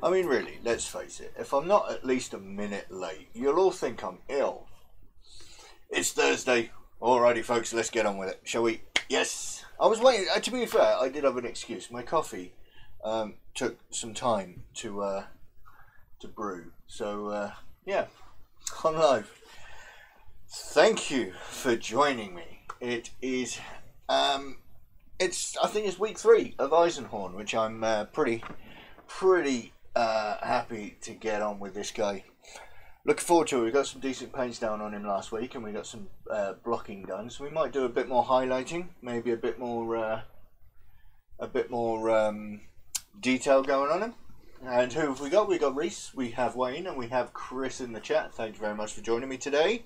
I mean, really, let's face it. If I'm not at least a minute late, you'll all think I'm ill. It's Thursday. Alrighty, folks, let's get on with it, shall we? Yes. I was waiting. To be fair, I did have an excuse. My coffee took some time to brew. So, yeah, I'm live. Thank you for joining me. It is, I think it's week 3 of Eisenhorn, which I'm pretty happy to get on with this guy. Looking forward to it. We got some decent paints down on him last week, and we got some blocking done. So we might do a bit more highlighting, maybe a bit more detail going on him. And who have we got? We got Reese, we have Wayne, and we have Chris in the chat. Thank you very much for joining me today.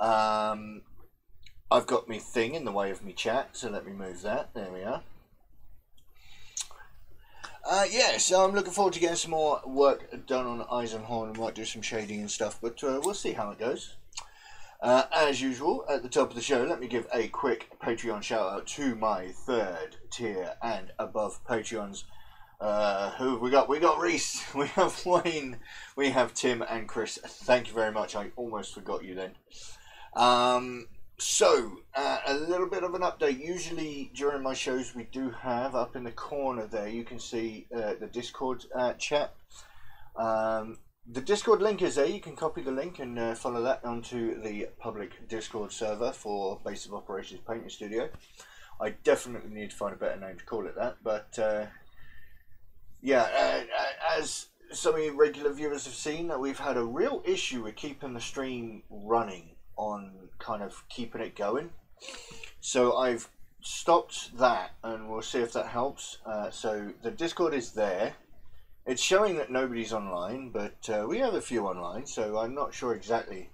I've got me thing in the way of me chat, so let me move that. There we are. Yeah, so I'm looking forward to getting some more work done on Eisenhorn. We might do some shading and stuff, but we'll see how it goes. As usual, at the top of the show, let me give a quick Patreon shout out to my 3rd tier and above Patreons. Who have we got? We got Reese, we have Wayne, we have Tim and Chris. Thank you very much. I almost forgot you then. So, a little bit of an update. Usually during my shows we do have, up in the corner there, you can see the Discord chat. The Discord link is there. You can copy the link and follow that onto the public Discord server for Base of Operations Painting Studio. I definitely need to find a better name to call it that, but yeah, as some of you regular viewers have seen, we've had a real issue with keeping the stream running, on kind of keeping it going. So I've stopped that, and we'll see if that helps. So the Discord is there. It's showing that nobody's online, but we have a few online, so I'm not sure exactly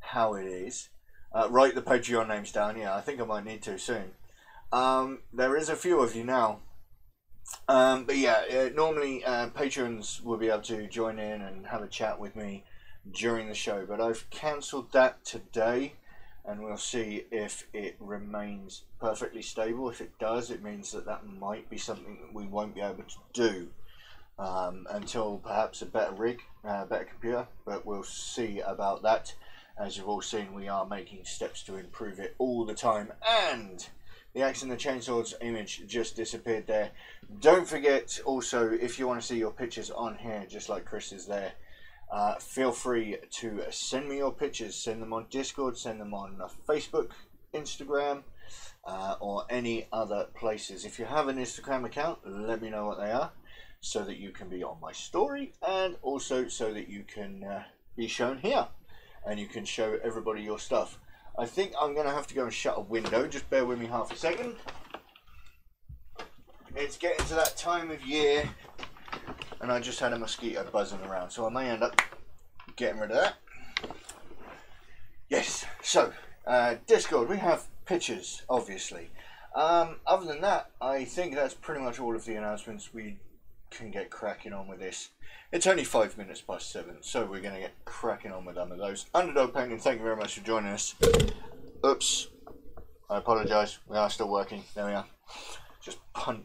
how it is. Write the Patreon names down. Yeah, I think I might need to soon. There is a few of you now. But yeah, normally patrons will be able to join in and have a chat with me during the show, but I've cancelled that today, and we'll see if it remains perfectly stable. If it does, it means that that might be something that we won't be able to do until perhaps a better rig, better computer, but we'll see about that. As you've all seen, we are making steps to improve it all the time, and the Axe and the Chainsaws image just disappeared there. Don't forget also, if you want to see your pictures on here, just like Chris is there, feel free to send me your pictures. Send them on Discord, send them on Facebook, Instagram, or any other places. If you have an Instagram account, let me know what they are, so that you can be on my story, and also so that you can be shown here, and you can show everybody your stuff. I think I'm going to have to go and shut a window. Just bear with me half a second. It's getting to that time of year, and I just had a mosquito buzzing around, so I may end up getting rid of that. Yes, so Discord, we have pictures, obviously. Other than that, I think that's pretty much all of the announcements. We can get cracking on with this. It's only 5 minutes past 7, so we're going to get cracking on with some of those. Underdog Painting, thank you very much for joining us. Oops, I apologise, we are still working. There we are. Just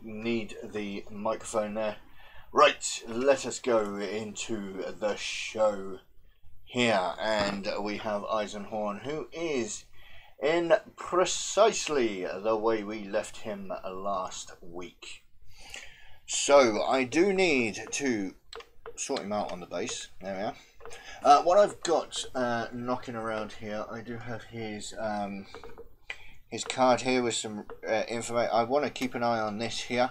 need the microphone there. Right, let us go into the show here, and we have Eisenhorn, who is in precisely the way we left him last week. So I do need to sort him out on the base. There we are. What I've got knocking around here, I do have his card here with some information. I want to keep an eye on this here.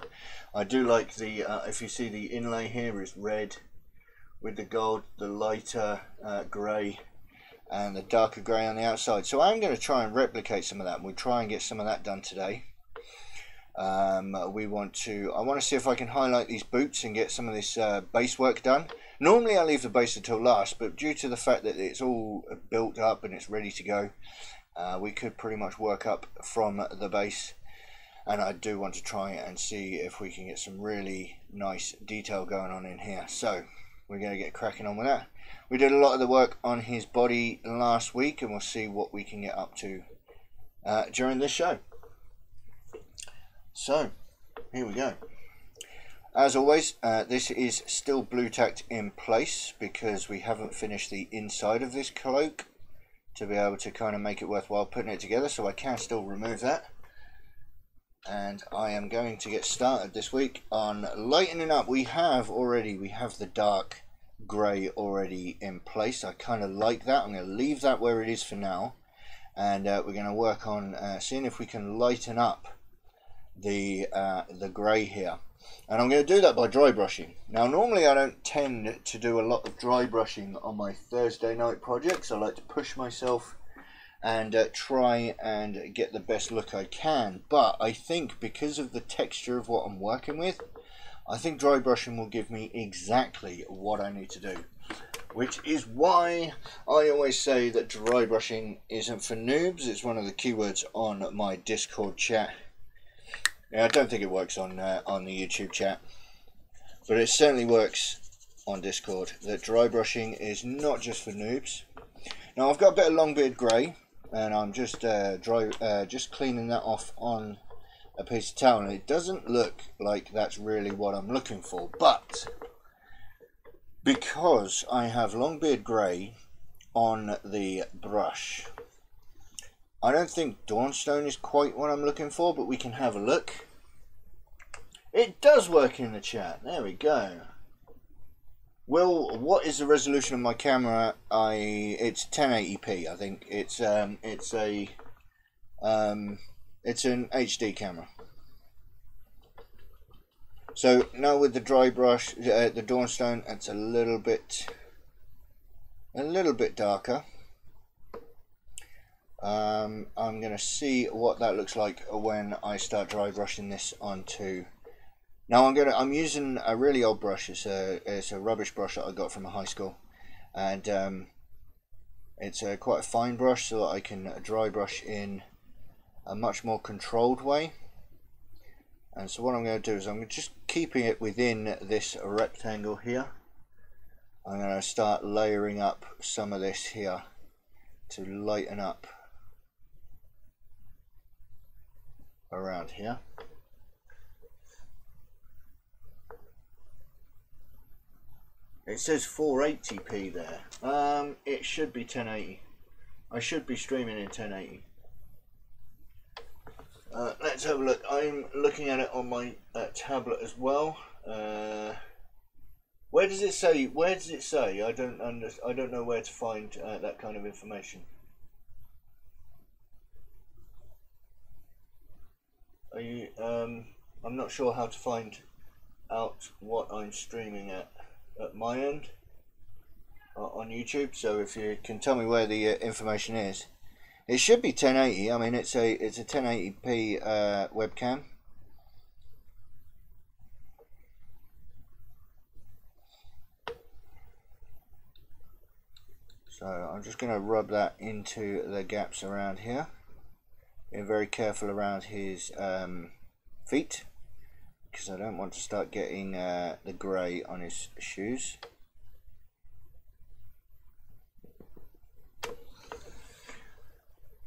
I do like the, if you see the inlay here is red with the gold, the lighter grey, and the darker grey on the outside. So I'm going to try and replicate some of that. We'll try and get some of that done today. I want to see if I can highlight these boots and get some of this base work done. Normally I leave the base until last, but due to the fact that it's all built up and it's ready to go, we could pretty much work up from the base. And I do want to try and see if we can get some really nice detail going on in here. So we're going to get cracking on with that. We did a lot of the work on his body last week, and we'll see what we can get up to during this show. So here we go. As always, this is still blue tacked in place because we haven't finished the inside of this cloak to be able to kind of make it worthwhile putting it together, so I can still remove that. And I am going to get started this week on lightening up. We have the dark grey already in place. I kind of like that. I'm going to leave that where it is for now, and we're going to work on seeing if we can lighten up the grey here. And I'm going to do that by dry brushing. Now, normally I don't tend to do a lot of dry brushing on my Thursday night projects. I like to push myself and try and get the best look I can. But I think because of the texture of what I'm working with, I think dry brushing will give me exactly what I need to do. Which is why I always say that dry brushing isn't for noobs. It's one of the keywords on my Discord chat. Yeah, I don't think it works on the YouTube chat, but it certainly works on Discord. That dry brushing is not just for noobs. Now I've got a bit of Longbeard grey, and I'm just just cleaning that off on a piece of towel. And it doesn't look like that's really what I'm looking for, but because I have Longbeard grey on the brush, I don't think Dawnstone is quite what I'm looking for, but we can have a look. It does work in the chat. There we go. Well, what is the resolution of my camera? It's 1080p. I think it's an HD camera. So now with the dry brush, the Dawnstone, it's a little bit darker. I'm going to see what that looks like when I start dry brushing this onto. Now I'm using a really old brush. It's a rubbish brush that I got from a high school, and it's quite a fine brush, so that I can dry brush in a much more controlled way. And so what I'm going to do is I'm just keeping it within this rectangle here. I'm going to start layering up some of this here to lighten up around here. It says 480p there. It should be 1080. I should be streaming in 1080. Let's have a look. I'm looking at it on my tablet as well. Where does it say? Where does it say? I don't know where to find that kind of information. Are you? I'm not sure how to find out what I'm streaming at my end on YouTube. So if you can tell me where the information is, it should be 1080. I mean, it's a 1080p webcam. So I'm just going to rub that into the gaps around here. Being very careful around his feet, because I don't want to start getting the grey on his shoes.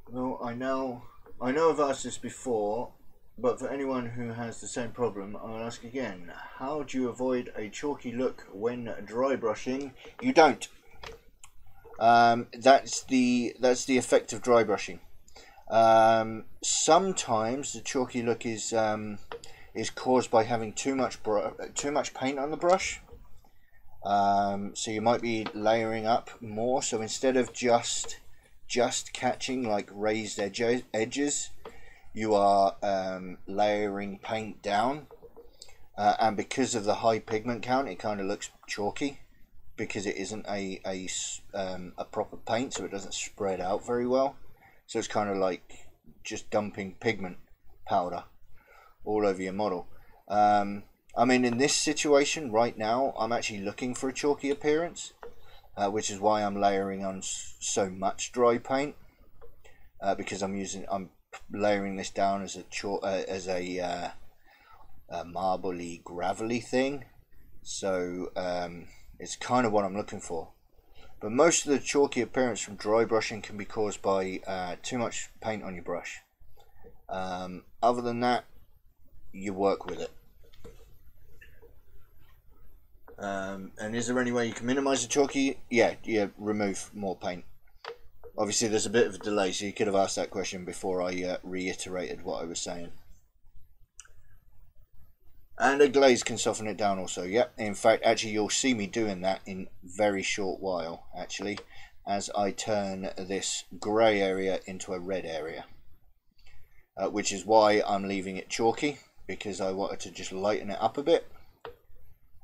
Well, I know I've asked this before, but for anyone who has the same problem, I'll ask again. How do you avoid a chalky look when dry brushing? You don't. That's the effect of dry brushing. Sometimes the chalky look is caused by having too much paint on the brush. So you might be layering up more. So instead of just catching like raised edges, you are layering paint down, and because of the high pigment count, it kind of looks chalky because it isn't a proper paint, so it doesn't spread out very well. So it's kind of like just dumping pigment powder all over your model. I mean, in this situation right now, I'm actually looking for a chalky appearance, which is why I'm layering on so much dry paint, because I'm layering this down as a marbly, gravelly thing. So it's kind of what I'm looking for. But most of the chalky appearance from dry brushing can be caused by too much paint on your brush. Other than that, you work with it. And is there any way you can minimize the chalky? Yeah, remove more paint. Obviously there's a bit of a delay, so you could have asked that question before I reiterated what I was saying. And a glaze can soften it down also. Yep, in fact, actually you'll see me doing that in very short while, actually, as I turn this grey area into a red area. Which is why I'm leaving it chalky, because I wanted to just lighten it up a bit.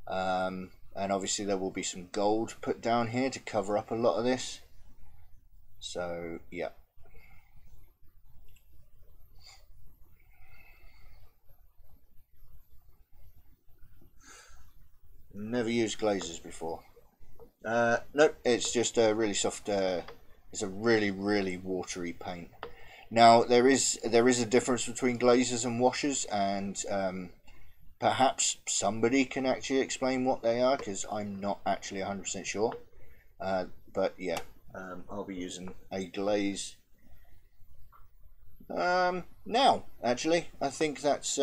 And obviously there will be some gold put down here to cover up a lot of this. So, yeah. Never used glazes before. Nope, it's just a really soft, it's a really watery paint. Now there is a difference between glazes and washes, and perhaps somebody can actually explain what they are, because I'm not actually 100% sure. But yeah, I'll be using a glaze now. Actually, I think that's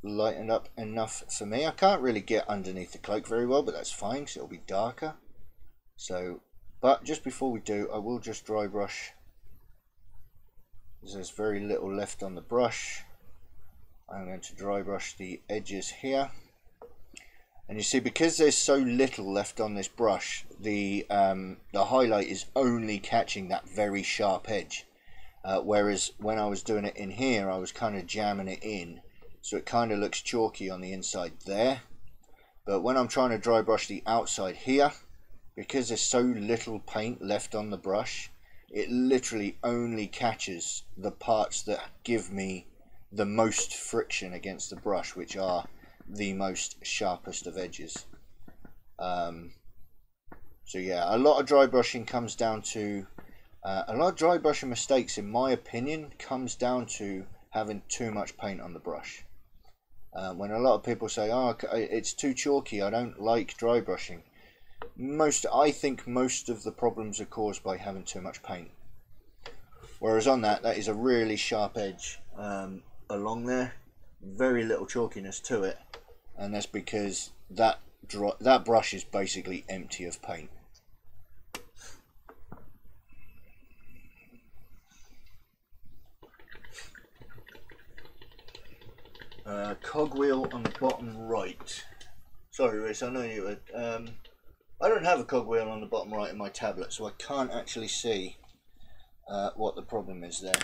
lightened up enough for me. I can't really get underneath the cloak very well, but that's fine because it'll be darker. So, but just before we do, I will just dry brush. There's very little left on the brush. I'm going to dry brush the edges here, and you see, because there's so little left on this brush, the highlight is only catching that very sharp edge, whereas when I was doing it in here, I was kind of jamming it in, so it kind of looks chalky on the inside there. But when I'm trying to dry brush the outside here, because there's so little paint left on the brush, it literally only catches the parts that give me the most friction against the brush, which are the most sharpest of edges. So yeah, a lot of dry brushing comes down to a lot of dry brushing mistakes, in my opinion, comes down to having too much paint on the brush. When a lot of people say, oh, it's too chalky, I don't like dry brushing, I think most of the problems are caused by having too much paint. Whereas on that is a really sharp edge along there, very little chalkiness to it, and that's because that brush is basically empty of paint. Cogwheel on the bottom right. Sorry, Rhys, I know you would. I don't have a cogwheel on the bottom right of my tablet, so I can't actually see what the problem is there.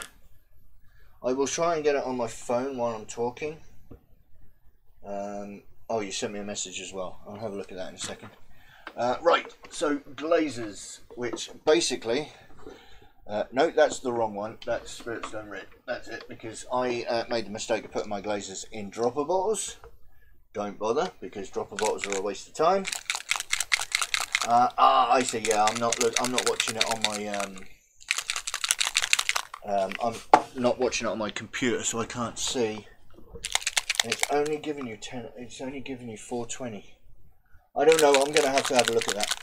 I will try and get it on my phone while I'm talking. Oh, you sent me a message as well. I'll have a look at that in a second. Right, so glazes, which basically... no, that's the wrong one. That's Spirit Stone Red. That's it, because I made the mistake of putting my glazes in dropper bottles. Don't bother, because dropper bottles are a waste of time. I see. Yeah, I'm not watching it on my I'm not watching it on my computer, so I can't see. And it's only giving you 10. It's only giving you 420. I don't know. I'm going to have a look at that.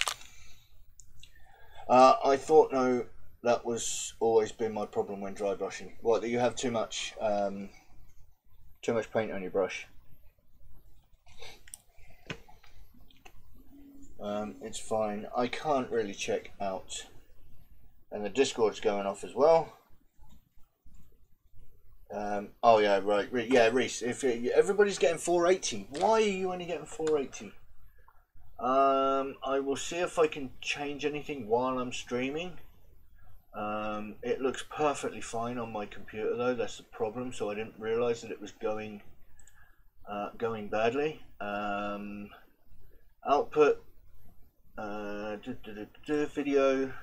I thought no. That was always been my problem when dry brushing. What, that you have too much paint on your brush. It's fine. I can't really check out, and the Discord's going off as well. Oh yeah, right. Yeah, Reese. If everybody's getting 480, why are you only getting 480? I will see if I can change anything while I'm streaming. It looks perfectly fine on my computer though, that's the problem, so I didn't realise that it was going badly. Output, video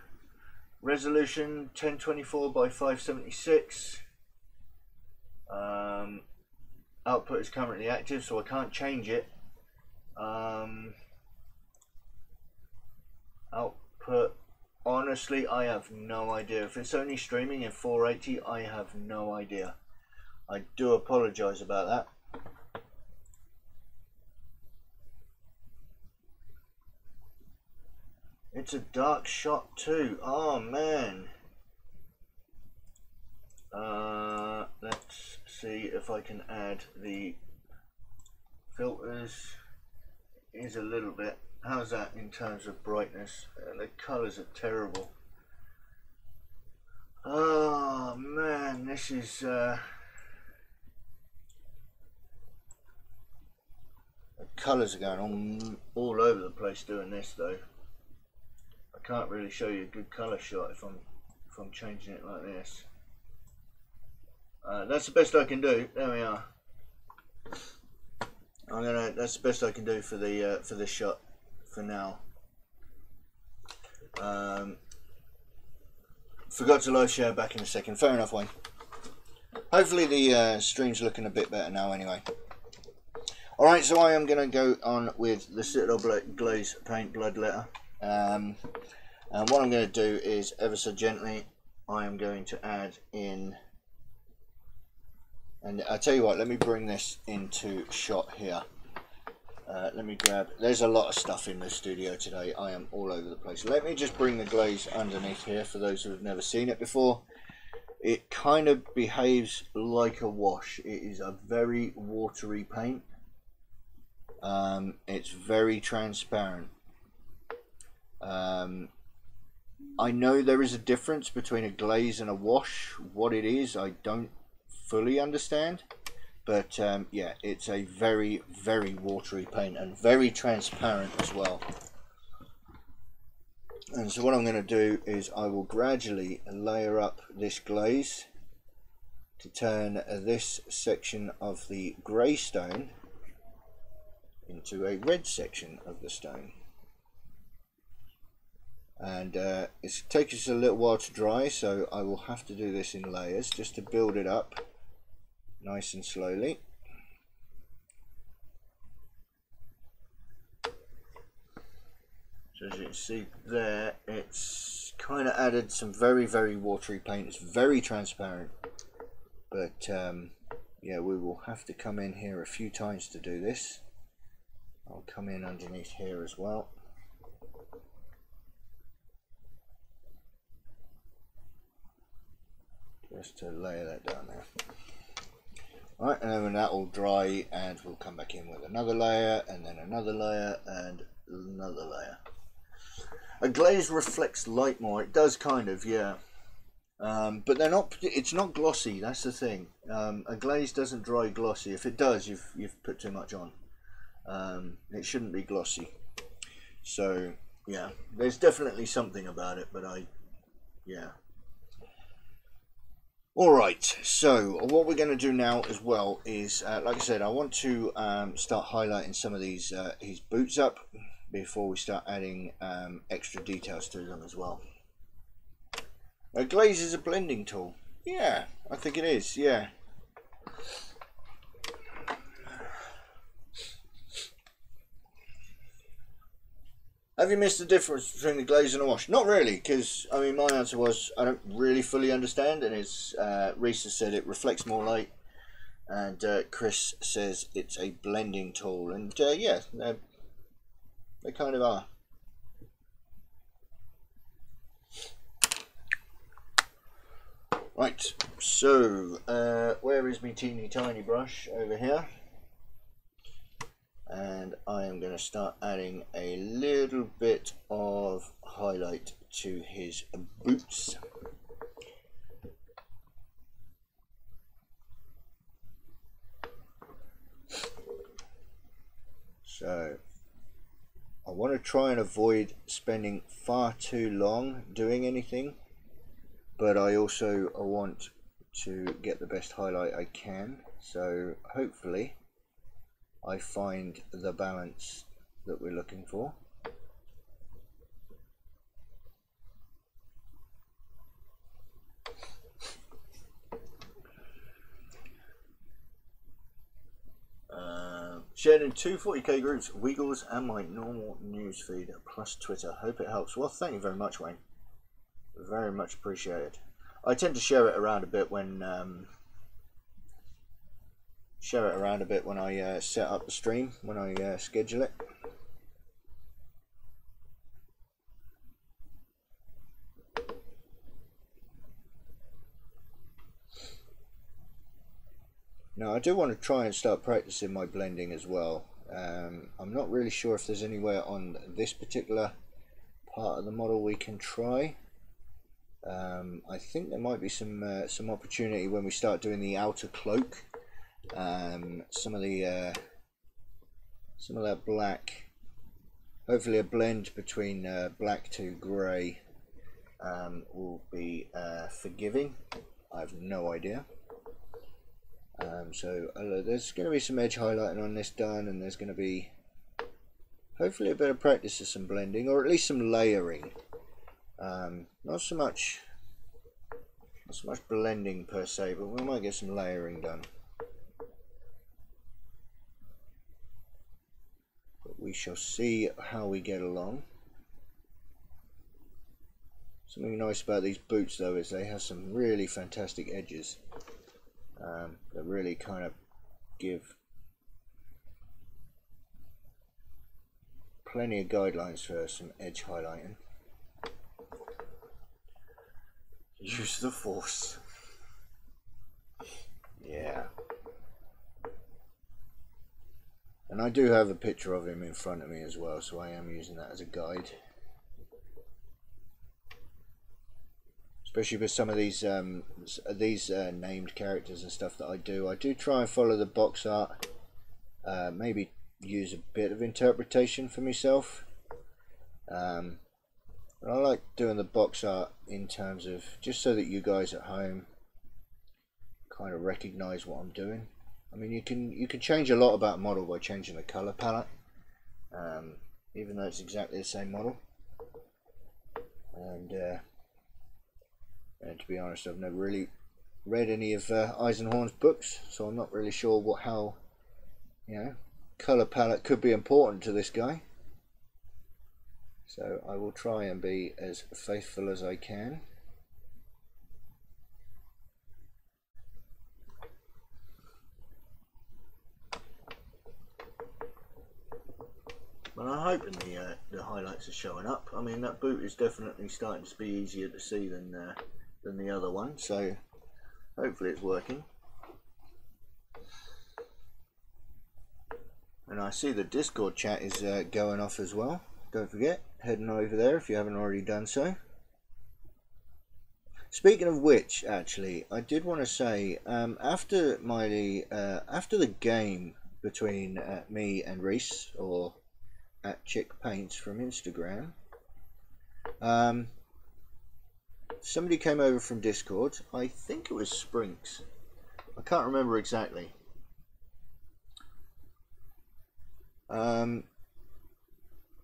resolution 1024 by 576. Output is currently active, so I can't change it. Output, honestly, I have no idea. If it's only streaming in 480, I have no idea. I do apologise about that. It's a dark shot too. Oh man. Let's see if I can add the filters is a little bit. How's that in terms of brightness? The colours are terrible. Oh man, this is the colours are going on all over the place doing this though. I can't really show you a good colour shot if I'm changing it like this. That's the best I can do. There we are. That's the best I can do for this shot for now. Forgot to live share back in a second. Fair enough, Wayne. Hopefully the stream's looking a bit better now anyway. Alright, so I am going to go on with the Citadel Glaze Paint Bloodletter. And what I'm going to do is, ever so gently, I am going to add in, and I'll tell you what, let me bring this into shot here. Let me grab, there's a lot of stuff in the studio today. I am all over the place. Let me just bring the glaze underneath here for those who have never seen it before. It kind of behaves like a wash. It is a very watery paint. It's very transparent. I know there is a difference between a glaze and a wash. What it is, I don't fully understand. But yeah, it's a very, very watery paint and very transparent as well. And so what I'm going to do is I will gradually layer up this glaze to turn this section of the grey stone into a red section of the stone. And it's taken us a little while to dry, so I will have to do this in layers just to build it up nice and slowly. So as you can see there, it's kind of added some very, very watery paint. It's very transparent, but yeah, we will have to come in here a few times to do this. I'll come in underneath here as well. Just to layer that down there. Alright, and then when that will dry, and we'll come back in with another layer, and then another layer, and another layer. A glaze reflects light more. It does kind of, yeah. But they're not. It's not glossy. That's the thing. A glaze doesn't dry glossy. If it does, you've put too much on. It shouldn't be glossy. So yeah, there's definitely something about it, but yeah. Alright, so what we're going to do now as well is, like I said, I want to start highlighting some of these his boots up before we start adding extra details to them as well. A glaze is a blending tool. Yeah, I think it is, yeah. Have you missed the difference between the glaze and a wash? Not really, because I mean my answer was I don't really fully understand, and it's Reese has said it reflects more light, and Chris says it's a blending tool, and yeah, they kind of are. Right, so where is my teeny tiny brush? Over here. And I am going to start adding a little bit of highlight to his boots. So I want to try and avoid spending far too long doing anything, but I also want to get the best highlight I can, so hopefully I find the balance that we're looking for. Shared in two 40k groups, Wiggles and my normal newsfeed plus Twitter. Hope it helps. Well, thank you very much, Wayne. Very much appreciated. I tend to share it around a bit when I set up the stream, when I schedule it. Now I do want to try and start practicing my blending as well. I'm not really sure if there's anywhere on this particular part of the model we can try. I think there might be some opportunity when we start doing the outer cloak. Some of that black, hopefully a blend between black to grey, will be forgiving. I have no idea. So there's going to be some edge highlighting on this done, and there's going to be hopefully a bit of practice of some blending, or at least some layering. Not so much blending per se, but we might get some layering done. But we shall see how we get along. Something nice about these boots though is they have some really fantastic edges that really kind of give plenty of guidelines for some edge highlighting. Use the force. Yeah. And I do have a picture of him in front of me as well, so I am using that as a guide. Especially with some of these named characters and stuff that I do try and follow the box art. Maybe use a bit of interpretation for myself. But I like doing the box art in terms of just so that you guys at home kind of recognize what I'm doing. I mean, you can change a lot about a model by changing the color palette, even though it's exactly the same model. And to be honest, I've never really read any of Eisenhorn's books, so I'm not really sure how color palette could be important to this guy. So I will try and be as faithful as I can. But I'm hoping the highlights are showing up. I mean, that boot is definitely starting to be easier to see than the other one, so hopefully it's working. And I see the Discord chat is going off as well. Don't forget, heading over there if you haven't already done so. Speaking of which, actually, I did want to say, after the game between me and Reese, or at Chick Paints from Instagram, somebody came over from Discord. I think it was Sprinks. I can't remember exactly.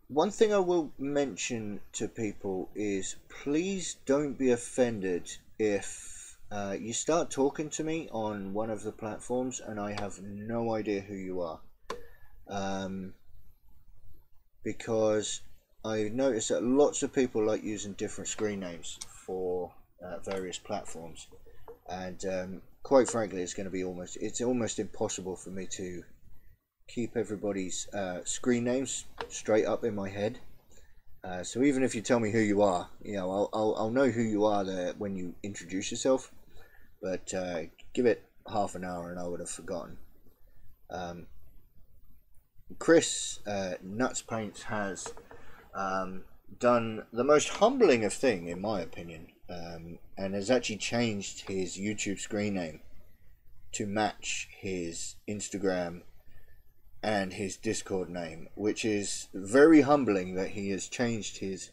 One thing I will mention to people is please don't be offended if you start talking to me on one of the platforms and I have no idea who you are. Because I noticed that lots of people like using different screen names for various platforms, and quite frankly it's almost impossible for me to keep everybody's screen names straight up in my head. So even if you tell me who you are, I'll know who you are there when you introduce yourself, but give it half an hour and I would have forgotten. Chris Nuts Paints has done the most humbling of thing in my opinion, and has actually changed his YouTube screen name to match his Instagram and his Discord name, which is very humbling that he has changed he's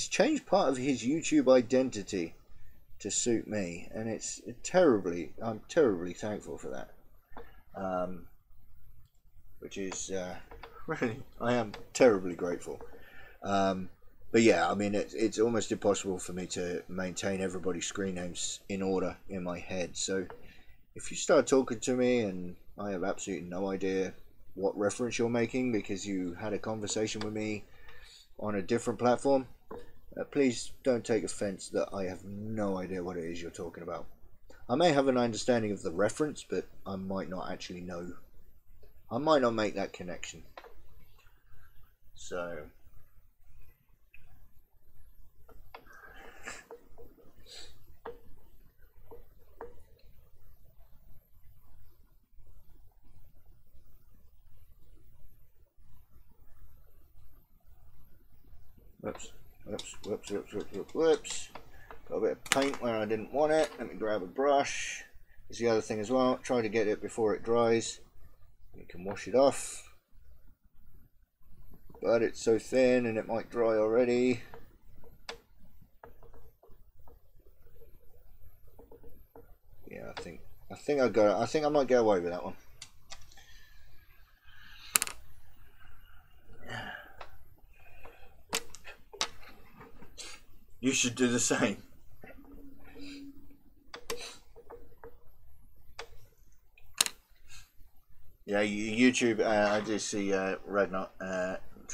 changed part of his YouTube identity to suit me, and I'm terribly thankful for that. Which is really, I am terribly grateful. But yeah, I mean, it's almost impossible for me to maintain everybody's screen names in order in my head. So if you start talking to me and I have absolutely no idea what reference you're making because you had a conversation with me on a different platform, please don't take offense that I have no idea what it is you're talking about. I may have an understanding of the reference, but I might not actually know. I might not make that connection. So whoops. Got a bit of paint where I didn't want it. Let me grab a brush. There's the other thing as well. Try to get it before it dries. You can wash it off. But it's so thin and it might dry already. Yeah, I think I got it. I think I might get away with that one. You should do the same. Yeah, YouTube. I do see Ragnar.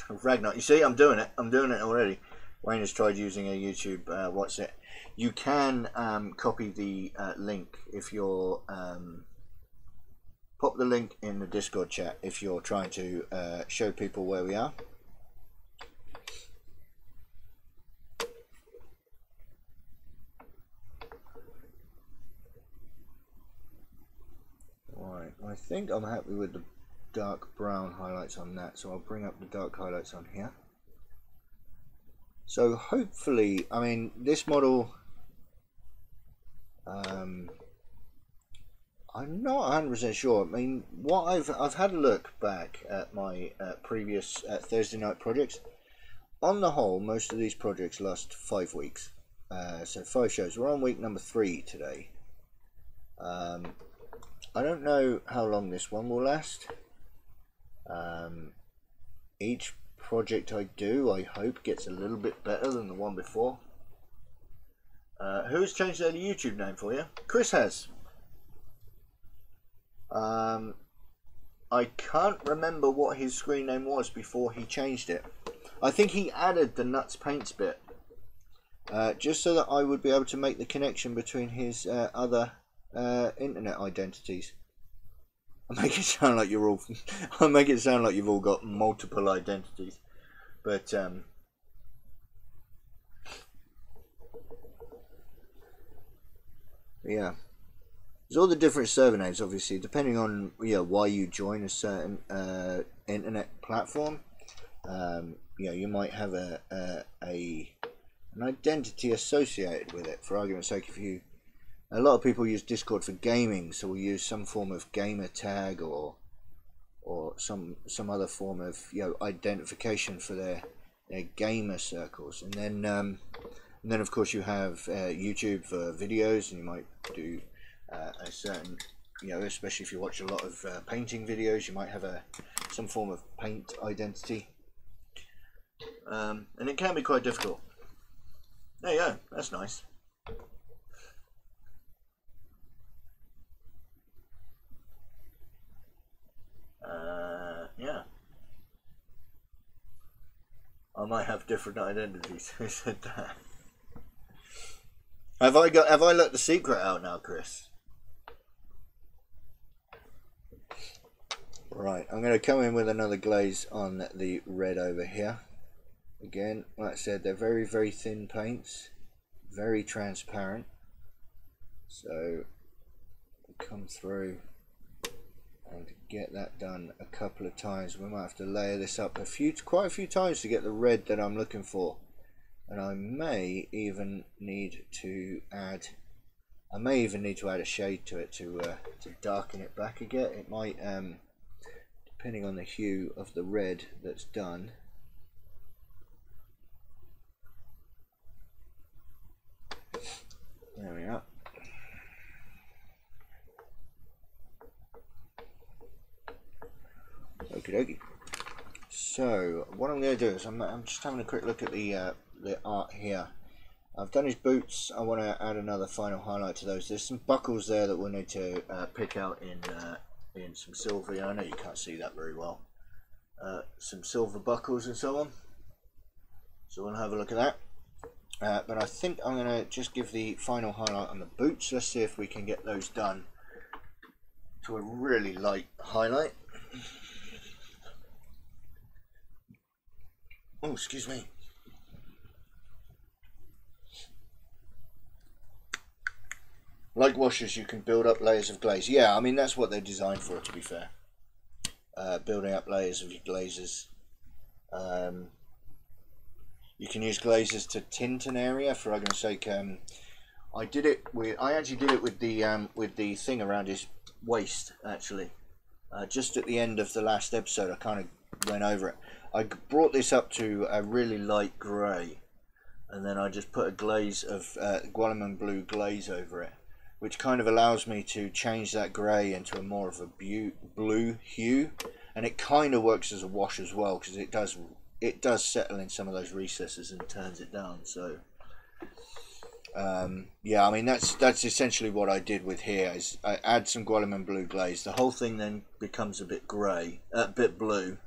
Ragnar. You see, I'm doing it. I'm doing it already. Wayne has tried using a YouTube. What's it? You can copy the link if you're pop the link in the Discord chat if you're trying to show people where we are. Right, I think I'm happy with the dark brown highlights on that, so I'll bring up the dark highlights on here. So hopefully, I mean, this model, I'm not 100% sure. I mean, what I've had a look back at my previous Thursday night projects. On the whole, most of these projects last 5 weeks, so 5 shows. We're on week number 3 today. I don't know how long this one will last. Each project I do, I hope, gets a little bit better than the one before. Who's changed their YouTube name for you? Chris has. I can't remember what his screen name was before he changed it. I think he added the Nuts Paints bit, just so that I would be able to make the connection between his other internet identities. I make it sound like you're all. I make it sound like you've all got multiple identities, but yeah. There's all the different server names, obviously, depending on why you join a certain internet platform. You might have an identity associated with it. For argument's sake, a lot of people use Discord for gaming, so we'll use some form of gamer tag or some other form of identification for their gamer circles, and then of course you have YouTube for videos, and you might do a certain, especially if you watch a lot of painting videos, you might have some form of paint identity, and it can be quite difficult. There you go, that's nice. Yeah, I might have different identities. Who said that? Have I let the secret out now, Chris? Right, I'm going to come in with another glaze on the red over here. Again, like I said, they're very, very thin paints, very transparent. So come through and get that done a couple of times. We might have to layer this up quite a few times to get the red that I'm looking for, and I may even need to add a shade to it to darken it back again. It might, depending on the hue of the red that's done. There we are. Okie dokie. So what I'm going to do is I'm just having a quick look at the art here. I've done his boots. I want to add another final highlight to those. There's some buckles there that we'll need to pick out in some silver. I know you can't see that very well. Some silver buckles and so on. So we'll have a look at that. But I think I'm going to just give the final highlight on the boots. Let's see if we can get those done to a really light highlight. Oh, excuse me. Like washers, you can build up layers of glaze. Yeah, I mean, that's what they're designed for, to be fair. Building up layers of your glazes. You can use glazes to tint an area. For argument's sake, I actually did it with the thing around his waist. Actually, just at the end of the last episode, I kind of went over it. I brought this up to a really light grey, and then I just put a glaze of Guillemot blue glaze over it, which kind of allows me to change that grey into a more of a blue hue, and it kind of works as a wash as well, because it does settle in some of those recesses and turns it down. So yeah, I mean that's essentially what I did with here. Is I add some Guillemot blue glaze. The whole thing then becomes a bit grey, a bit blue,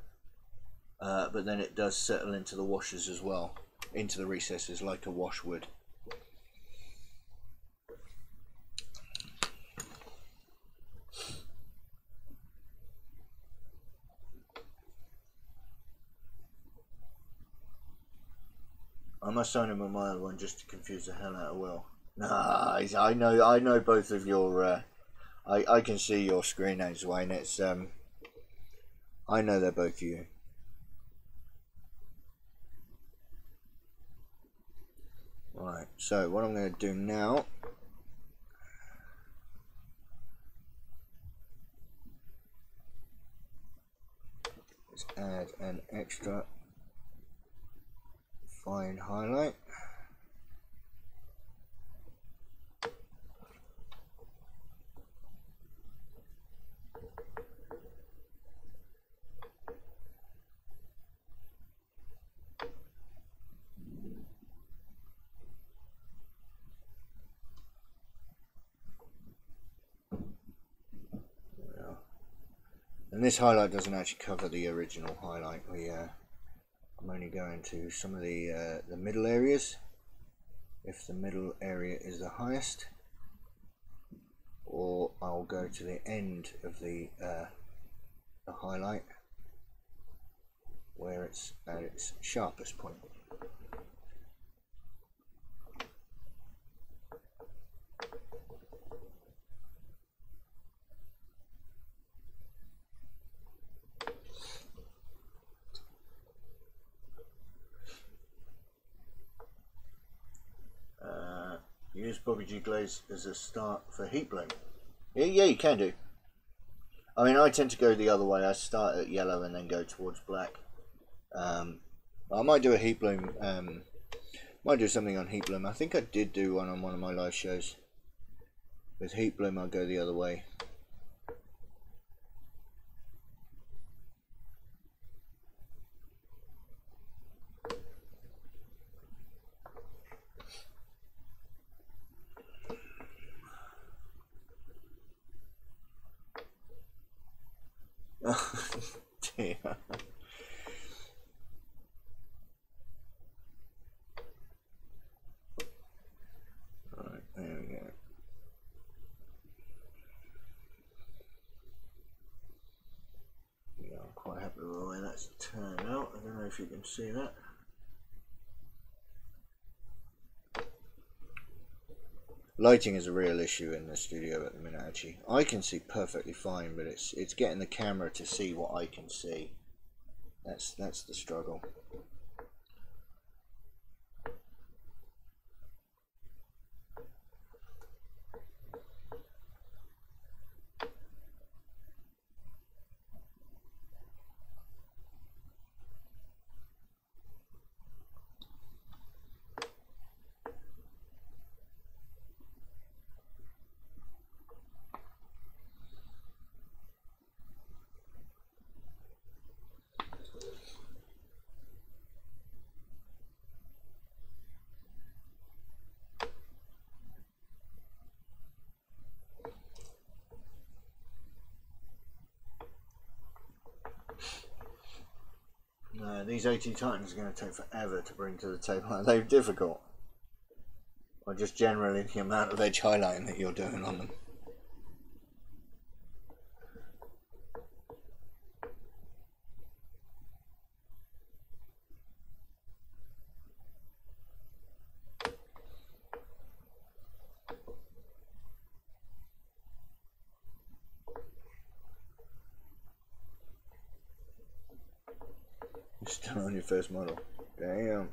but then it does settle into the washes as well, into the recesses like a wash would. I must own him a mild one just to confuse the hell out of Will. Nah, I know both of your. I can see your screen names, Wayne. It's I know they're both you. Right. So what I'm going to do now is add an extra fine highlight. And this highlight doesn't actually cover the original highlight. I'm only going to some of the middle areas, if the middle area is the highest, or I'll go to the end of the highlight where it's at its sharpest point. Use Bobby G glaze as a start for heat bloom. Yeah, you can do. I mean, I tend to go the other way. I start at yellow and then go towards black. I might do a heat bloom. Might do something on heat bloom. I think I did do one on one of my live shows. With heat bloom, I'll go the other way. Dear. Right, there we go. Yeah, I'm quite happy with the way that's turned out. I don't know if you can see that. Lighting is a real issue in the studio at the minute. Actually, I can see perfectly fine, but it's getting the camera to see what I can see. That's the struggle. These AT Titans are going to take forever to bring to the table. They're difficult. Or just generally the amount of edge highlighting that you're doing on them. You're still on your first model. Damn.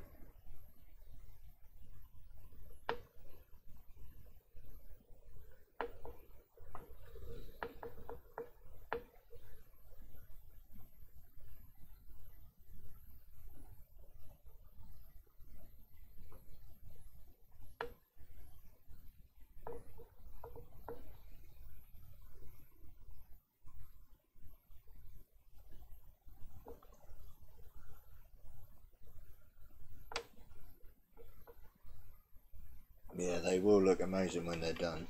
Yeah, they will look amazing when they're done.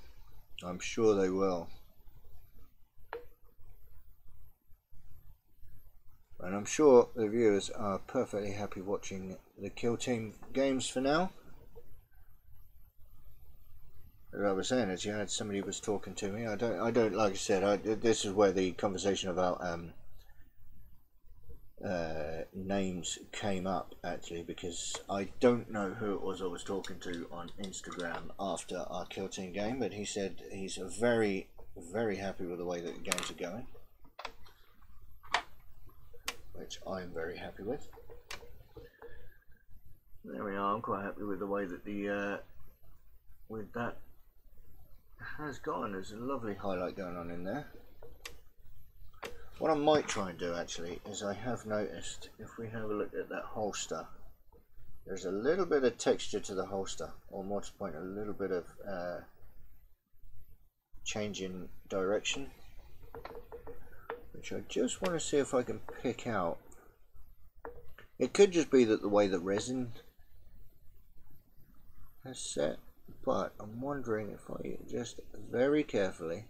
I'm sure they will. And I'm sure the viewers are perfectly happy watching the Kill Team games for now. As I was saying, as you had somebody was talking to me, I don't like I said, this is where the conversation about names came up, actually, because I don't know who it was I was talking to on Instagram after our Kill Team game, but he said he's very, very happy with the way that the games are going, which I'm very happy with. There we are. I'm quite happy with the way that the with that has gone. There's a lovely highlight going on in there. What I might try and do, actually, is I have noticed, if we have a look at that holster, there's a little bit of texture to the holster, or more to the point, a little bit of change in direction, which I just want to see if I can pick out. It could just be that the way the resin has set, but I'm wondering if I just very carefully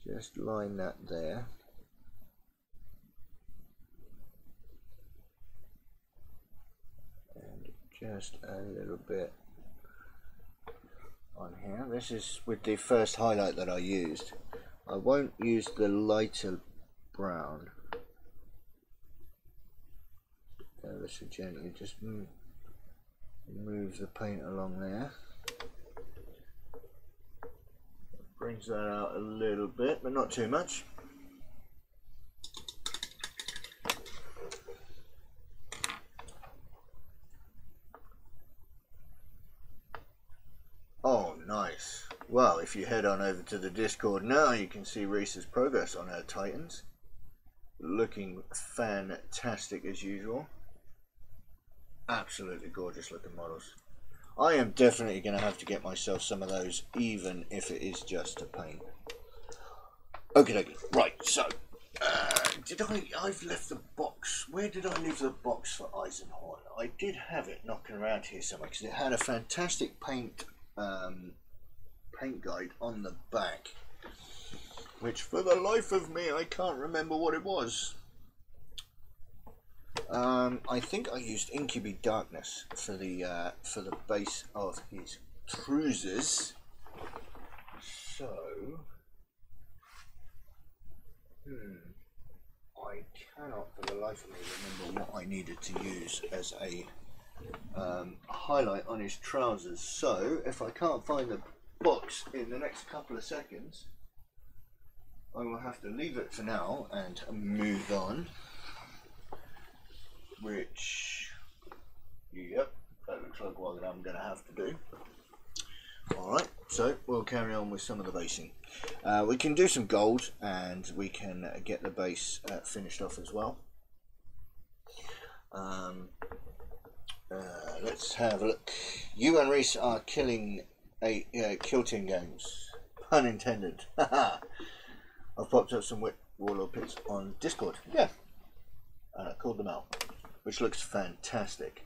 just line that there. And just a little bit on here. This is with the first highlight that I used. I won't use the lighter brown. Ever so gently, just move the paint along there. Brings that out a little bit, but not too much. Oh, nice. Well, if you head on over to the Discord now, you can see Reese's progress on her Titans. Looking fantastic as usual. Absolutely gorgeous looking models. I am definitely going to have to get myself some of those, even if it is just to paint. Okie dokie. Right, so, I've left the box. Where did I leave the box for Eisenhorn? I did have it knocking around here somewhere, because it had a fantastic paint guide on the back, which for the life of me, I can't remember what it was. I think I used Incubi Darkness for the base of his cruisers. So, I cannot for the life of me remember what I needed to use as a highlight on his trousers. So, if I can't find the box in the next couple of seconds, I will have to leave it for now and move on. Which, yep, that looks like what I'm going to have to do. Alright, so we'll carry on with some of the basing. We can do some gold, and we can get the base finished off as well. Let's have a look. You and Reese are killing Kill Team games. Pun intended. I've popped up some Warlord pits on Discord. Yeah, and I called them out, which looks fantastic.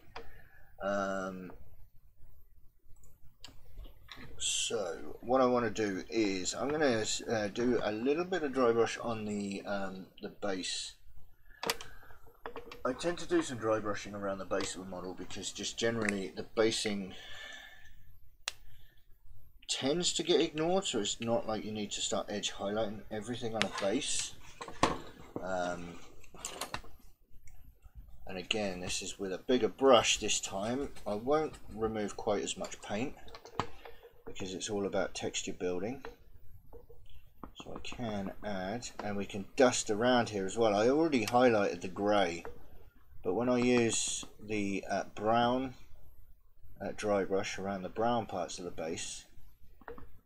So what I want to do is I'm going to do a little bit of dry brush on the base. I tend to do some dry brushing around the base of a model because just generally the basing tends to get ignored, so it's not like you need to start edge highlighting everything on a base. And again, this is with a bigger brush this time. I won't remove quite as much paint because it's all about texture building. So I can add, and we can dust around here as well. I already highlighted the grey, but when I use the brown dry brush around the brown parts of the base,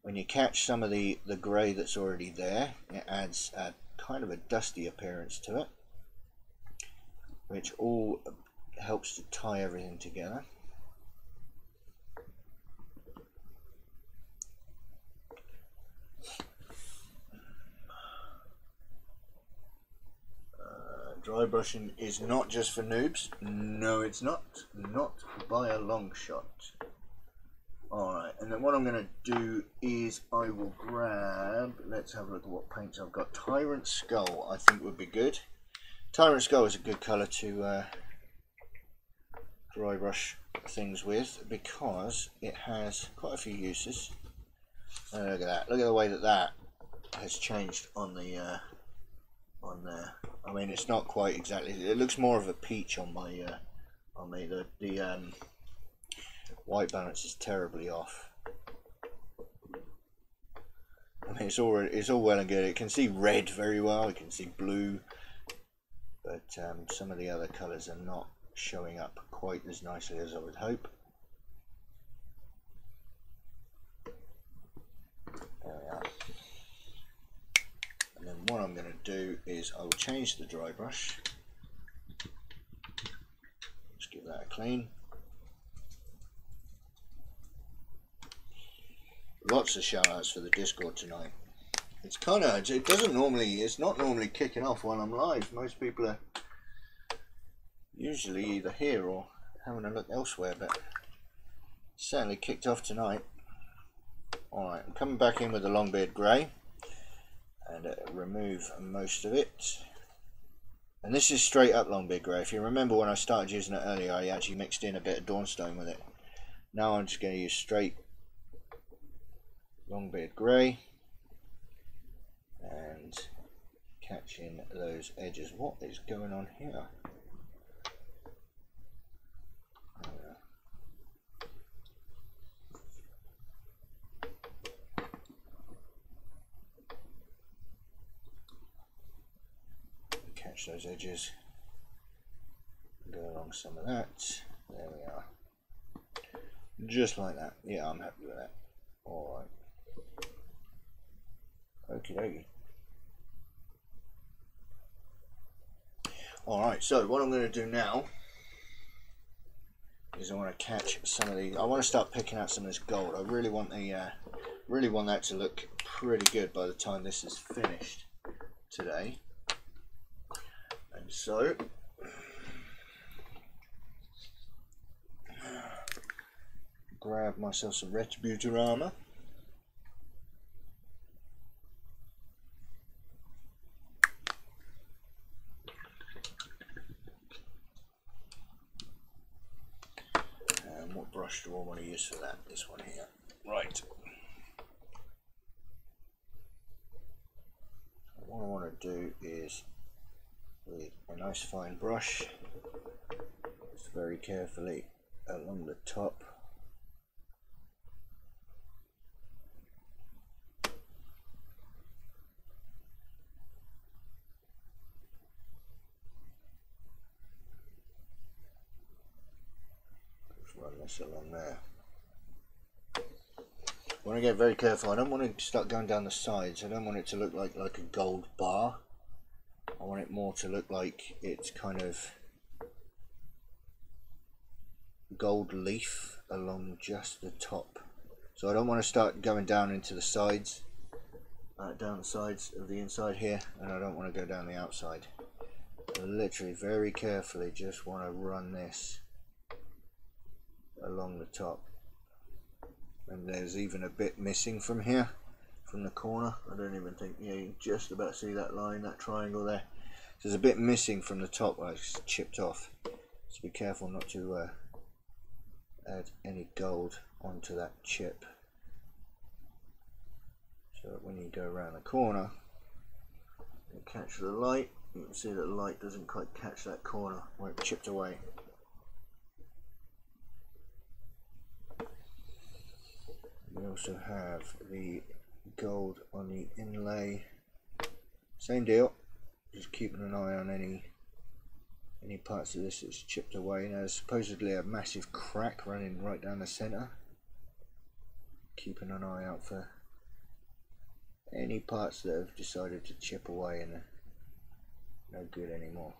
when you catch some of the grey that's already there, it adds a kind of a dusty appearance to it, which all helps to tie everything together. Dry brushing is not just for noobs. No, it's not. Not by a long shot. Alright, and then what I'm going to do is I will grab, let's have a look at what paints I've got. Tyrant Skull I think would be good. Tyrant Skull is a good colour to dry brush things with because it has quite a few uses. Look at that. Look at the way that that has changed on the on there. I mean, it's not quite exactly. It looks more of a peach on my on me. The white balance is terribly off. I mean, it's all well and good. It can see red very well. It can see blue, but some of the other colours are not showing up quite as nicely as I would hope. There we are. And then what I'm going to do is I will change the dry brush. Let's give that a clean. Lots of shout outs for the Discord tonight. It's kind of, it doesn't normally, it's not normally kicking off while I'm live. Most people are usually either here or having a look elsewhere, but certainly kicked off tonight. Alright, I'm coming back in with the Longbeard Grey and remove most of it. And this is straight up Longbeard Grey. If you remember when I started using it earlier, I actually mixed in a bit of Dawnstone with it. Now I'm just going to use straight Longbeard Grey and catch in those edges. What is going on here? Catch those edges, go along some of that. There we are, just like that. Yeah, I'm happy with that. All right. Okie dokie. Alright, so what I'm going to do now is I want to catch some of the. I want to start picking out some of this gold. I really want the really want that to look pretty good by the time this is finished today. And so grab myself some Retributor armor. What brush do I want to use for that? This one here. Right. What I want to do is, with a nice fine brush, just very carefully along the top. Run this along there. I want to get very careful. I don't want to start going down the sides. I don't want it to look like a gold bar. I want it more to look like it's kind of gold leaf along just the top. So I don't want to start going down into the sides, down the sides of the inside here, and I don't want to go down the outside. I literally very carefully just want to run this along the top, and there's even a bit missing from here, from the corner. I don't even think, yeah, you can just about see that line, that triangle there. So there's a bit missing from the top where it's chipped off, so be careful not to add any gold onto that chip, so that when you go around the corner and catch the light, you can see that the light doesn't quite catch that corner where it chipped away. We also have the gold on the inlay. Same deal, just keeping an eye on any parts of this that's chipped away. Now there's supposedly a massive crack running right down the center. Keeping an eye out for any parts that have decided to chip away and are no good anymore.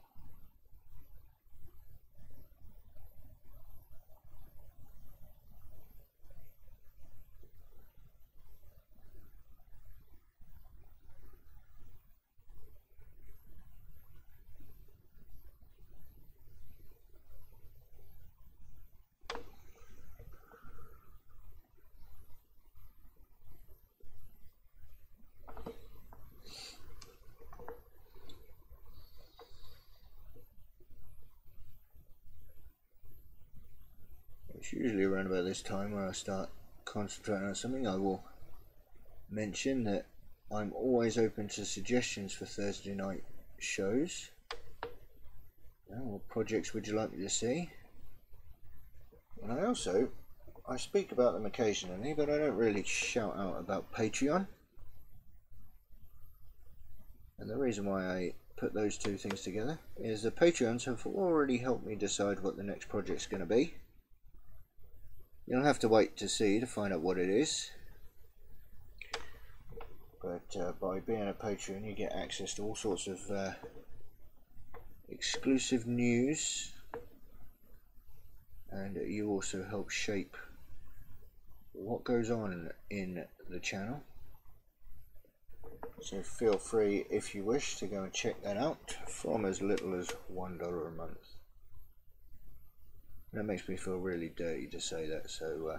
which usually around about this time when I start concentrating on something, I will mention that I'm always open to suggestions for Thursday night shows. What projects would you like me to see? And I speak about them occasionally, but I don't really shout out about Patreon. And the reason why I put those two things together is the Patreons have already helped me decide what the next project's going to be. You'll have to wait to see to find out what it is. But by being a Patreon, you get access to all sorts of exclusive news, and you also help shape what goes on in the channel. So feel free, if you wish, to go and check that out from as little as $1 a month. That makes me feel really dirty to say that, so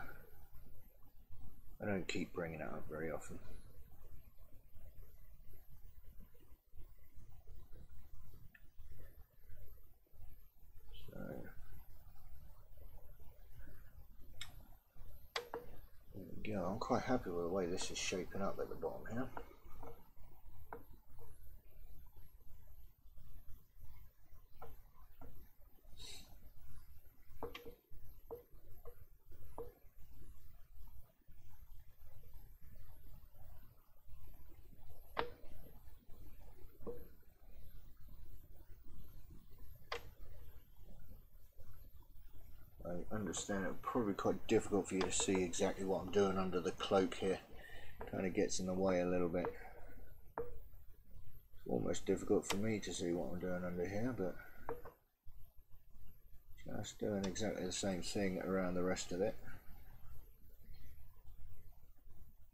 I don't keep bringing it up very often. So there we go. I'm quite happy with the way this is shaping up at the bottom here. I understand it's probably quite difficult for you to see exactly what I'm doing under the cloak here. Kind of gets in the way a little bit. It's almost difficult for me to see what I'm doing under here, but just doing exactly the same thing around the rest of it.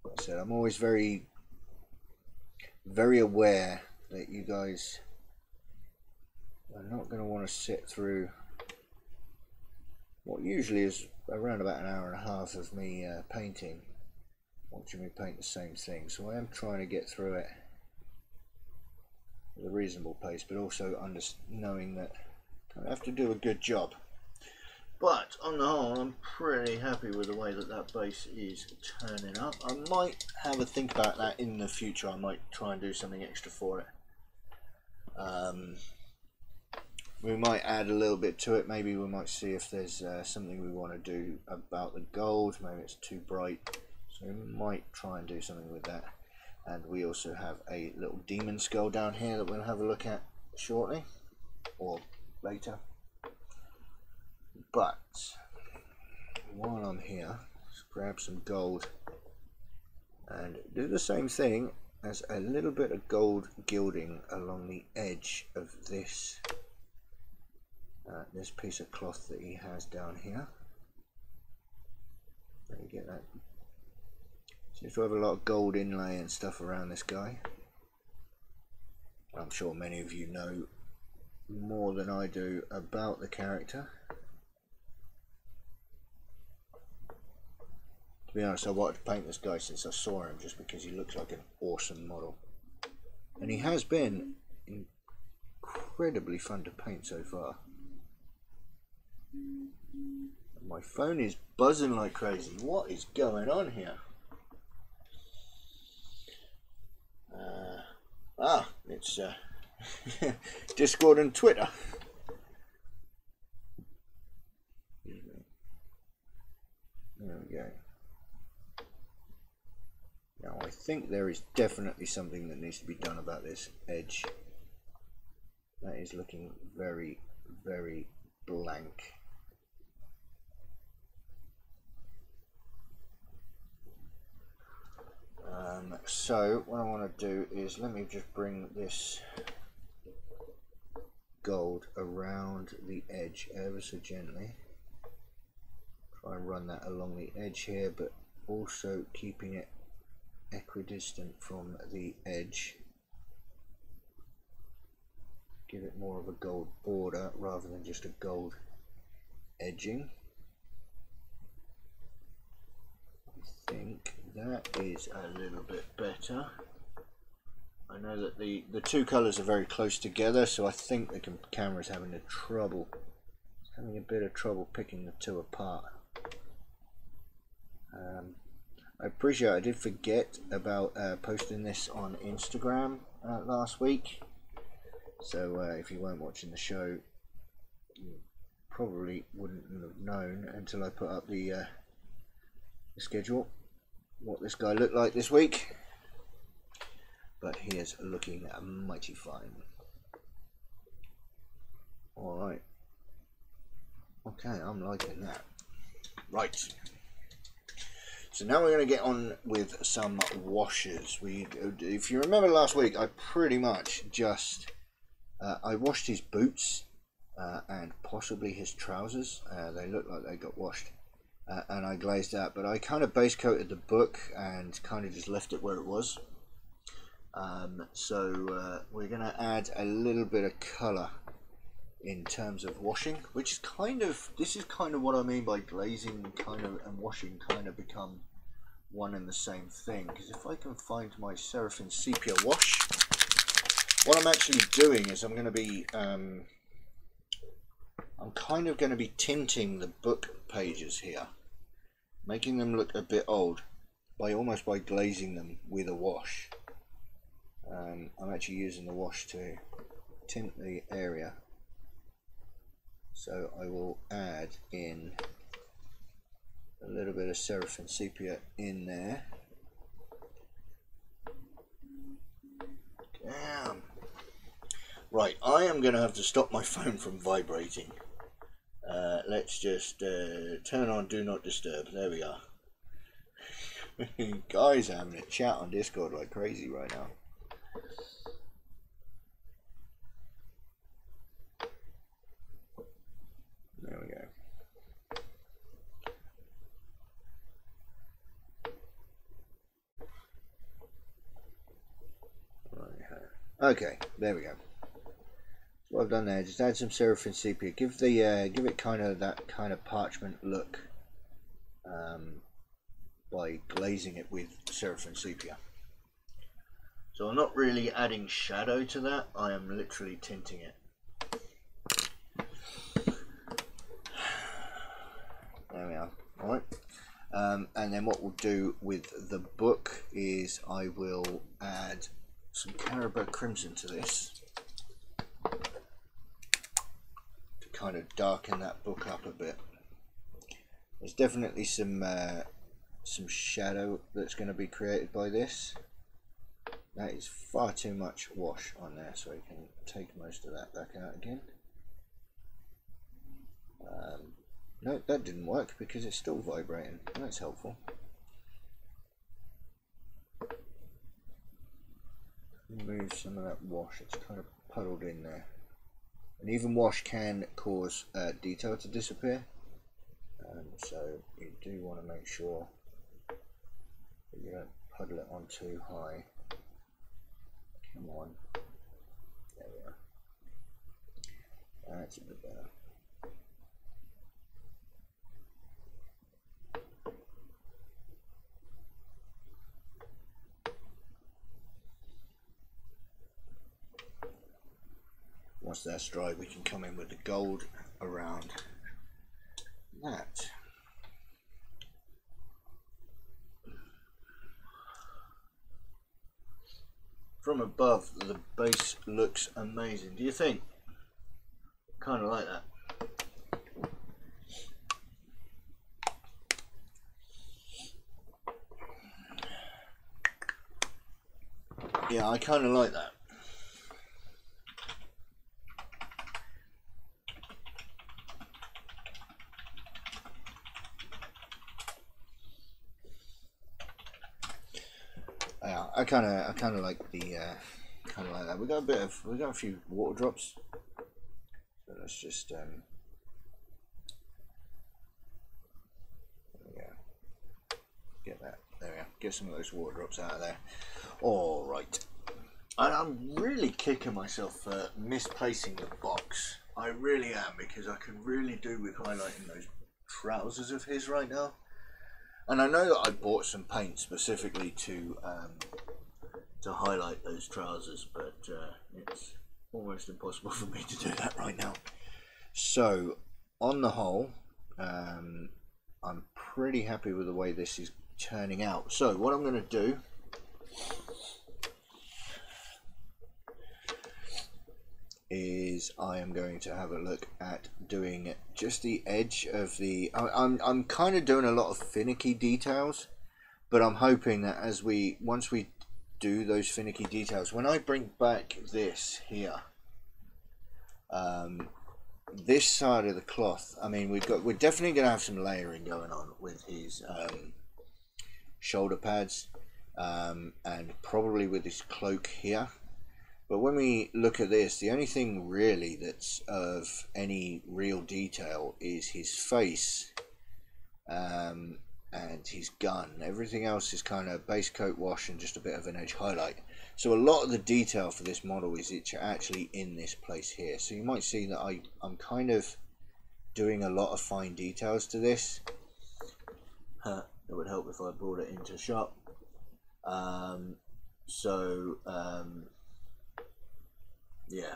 Like I said, I'm always very aware that you guys are not going to want to sit through what usually is around about an hour and a half of me painting, watching me paint the same thing. So I am trying to get through it at a reasonable pace, but also knowing that I have to do a good job. But on the whole, I'm pretty happy with the way that that base is turning up. I might have a think about that in the future. I might try and do something extra for it. We might add a little bit to it. Maybe we might see if there's something we want to do about the gold. Maybe it's too bright, so we might try and do something with that. And we also have a little demon skull down here that we'll have a look at shortly or later. But while I'm here, let's grab some gold and do the same thing as a little bit of gold gilding along the edge of this this piece of cloth that he has down here. Let me get that. Seems to have a lot of gold inlay and stuff around this guy. I'm sure many of you know more than I do about the character. To be honest, I wanted to paint this guy since I saw him, just because he looks like an awesome model, and he has been incredibly fun to paint so far. My phone is buzzing like crazy. What is going on here? It's Discord and Twitter. There we go. Now I think there is definitely something that needs to be done about this edge. That is looking very, very blank. So what I want to do is, let me just bring this gold around the edge ever so gently. Try and run that along the edge here, but also keeping it equidistant from the edge. Give it more of a gold border rather than just a gold edging. I think that is a little bit better. I know that the two colours are very close together, so I think the camera's having a bit of trouble picking the two apart. I appreciate I did forget about posting this on Instagram last week. So if you weren't watching the show, you probably wouldn't have known until I put up the schedule what this guy looked like this week. But he is looking mighty fine. Alright. Okay, I'm liking that. Right. So now we're going to get on with some washes. If you remember last week, I pretty much just I washed his boots and possibly his trousers. They look like they got washed, and I glazed that. But I kind of base coated the book and kind of just left it where it was. So we're going to add a little bit of colour in terms of washing, which is this is kind of what I mean by glazing and washing kind of become one and the same thing. Because if I can find my Seraphim Sepia wash, what I'm actually doing is I'm going to be I'm kind of going to be tinting the book pages here, making them look a bit old almost by glazing them with a wash. I'm actually using the wash to tint the area, so I will add in a little bit of Seraphim Sepia in there. Damn. Right, I am going to have to stop my phone from vibrating. Let's just turn on Do Not Disturb. There we are. Guys are having a chat on Discord like crazy right now. There we go. Right. Okay, there we go. So what I've done there, just add some Seraphim Sepia. Give it kind of that kind of parchment look by glazing it with Seraphim Sepia. So I'm not really adding shadow to that, I am literally tinting it. There we are. Alright. And then what we'll do with the book is I will add some Caribou Crimson to this to kind of darken that book up a bit. There's definitely some shadow that's going to be created by this. That is far too much wash on there, so we can take most of that back out again. No, that didn't work because it's still vibrating. That's helpful. Remove some of that wash. It's kind of puddled in there. And even wash can cause detail to disappear. So you do want to make sure that you don't puddle it on too high. Come on. There we are. That's a bit better. Once that's dry, we can come in with the gold around that. From above, the base looks amazing. Do you think? Kind of like that. Yeah, I kind of like that. Yeah, I kind of like the kind of like that. We got a few water drops. So let's just there we go. Get that. There we go. Get some of those water drops out of there. All right. And I'm really kicking myself for misplacing the box. I really am, because I could really do with highlighting those trousers of his right now. And I know that I bought some paint specifically to highlight those trousers, but it's almost impossible for me to do that right now. So on the whole, I'm pretty happy with the way this is turning out. So what I'm going to do is I am going to have a look at doing just the edge of the, I'm kind of doing a lot of finicky details, but I'm hoping that once we do those finicky details, when I bring back this here, this side of the cloth, I mean, we're definitely going to have some layering going on with his shoulder pads, and probably with his cloak here. But when we look at this, the only thing really that's of any real detail is his face, and his gun. Everything else is kind of base coat wash and just a bit of an edge highlight. So a lot of the detail for this model is actually in this place here. So you might see that I'm kind of doing a lot of fine details to this. It would help if I brought it into shot. Yeah,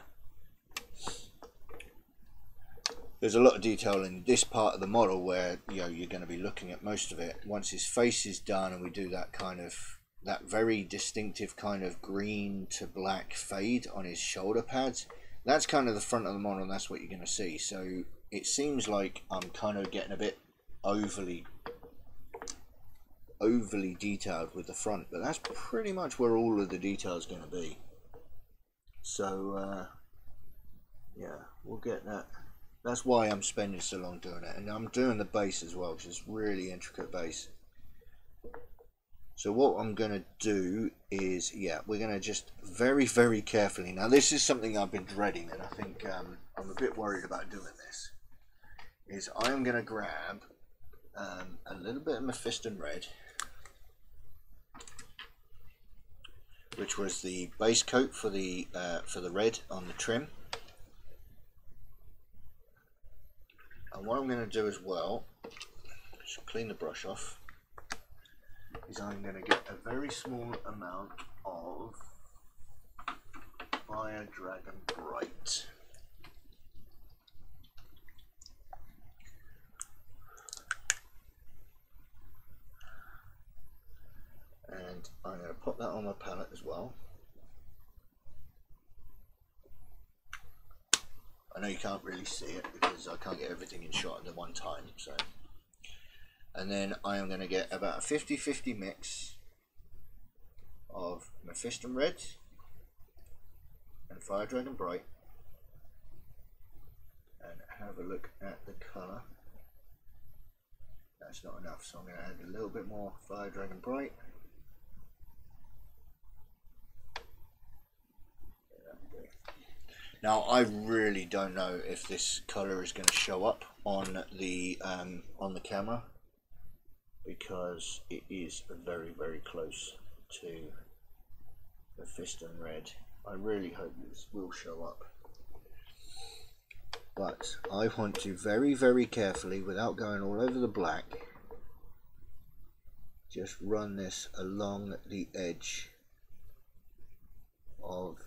there's a lot of detail in this part of the model where, you know, you're going to be looking at most of it. Once his face is done and we do that kind of, that very distinctive kind of green to black fade on his shoulder pads, that's kind of the front of the model, and that's what you're going to see. So it seems like I'm kind of getting a bit overly detailed with the front, but that's pretty much where all of the detail is going to be. So yeah, we'll get that. That's why I'm spending so long doing it, and I'm doing the base as well, because it's really intricate base. So what I'm going to do is, yeah, we're going to just very, very carefully. Now this is something I've been dreading, and I think I'm a bit worried about doing this. Is I am going to grab a little bit of Mephiston red, which was the base coat for the red on the trim. And what I'm going to do as well, just clean the brush off, is I'm going to get a very small amount of Fire Dragon Bright. And I'm going to pop that on my palette as well. I know you can't really see it because I can't get everything in shot at the one time. So, and then I am going to get about a 50-50 mix of Mephiston Red and Fire Dragon Bright, and have a look at the colour. That's not enough, so I'm going to add a little bit more Fire Dragon Bright. Now I really don't know if this colour is going to show up on the camera, because it is very, very close to the Mephiston Red. I really hope this will show up, but I want to very, very carefully, without going all over the black, just run this along the edge of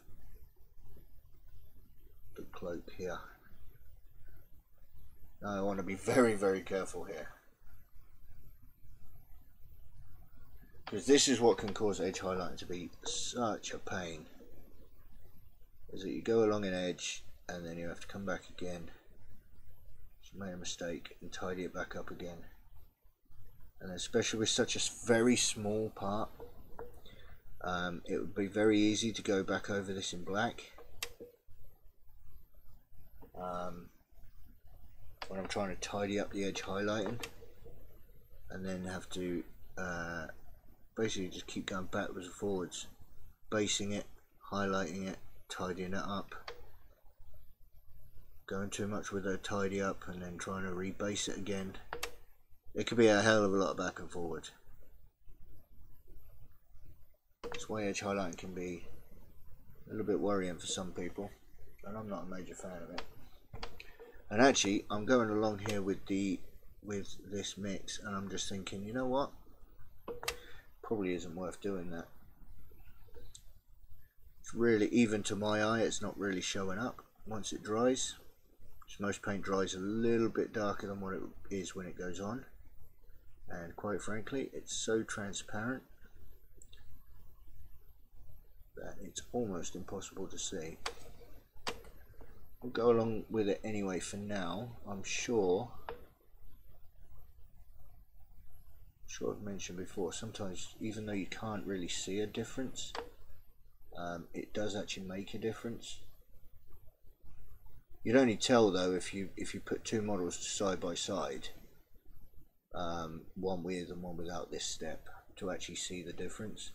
the cloak here. Now I want to be very, very careful here, because this is what can cause edge highlighting to be such a pain, is that you go along an edge and then you have to come back again, just make a mistake and tidy it back up again. And especially with such a very small part, it would be very easy to go back over this in black when I'm trying to tidy up the edge highlighting, and then have to basically just keep going backwards and forwards, basing it, highlighting it, tidying it up, going too much with a tidy up and then trying to rebase it again. It could be a hell of a lot of back and forward. That's why edge highlighting can be a little bit worrying for some people, and I'm not a major fan of it. And actually, I'm going along here with this mix, and I'm just thinking, you know what? Probably isn't worth doing that. It's really, even to my eye, it's not really showing up once it dries. Most paint dries a little bit darker than what it is when it goes on, and quite frankly it's so transparent that it's almost impossible to see. We'll go along with it anyway for now. I'm sure I've mentioned before, sometimes even though you can't really see a difference, it does actually make a difference. You'd only tell though if you put two models side by side, one with and one without this step, to actually see the difference.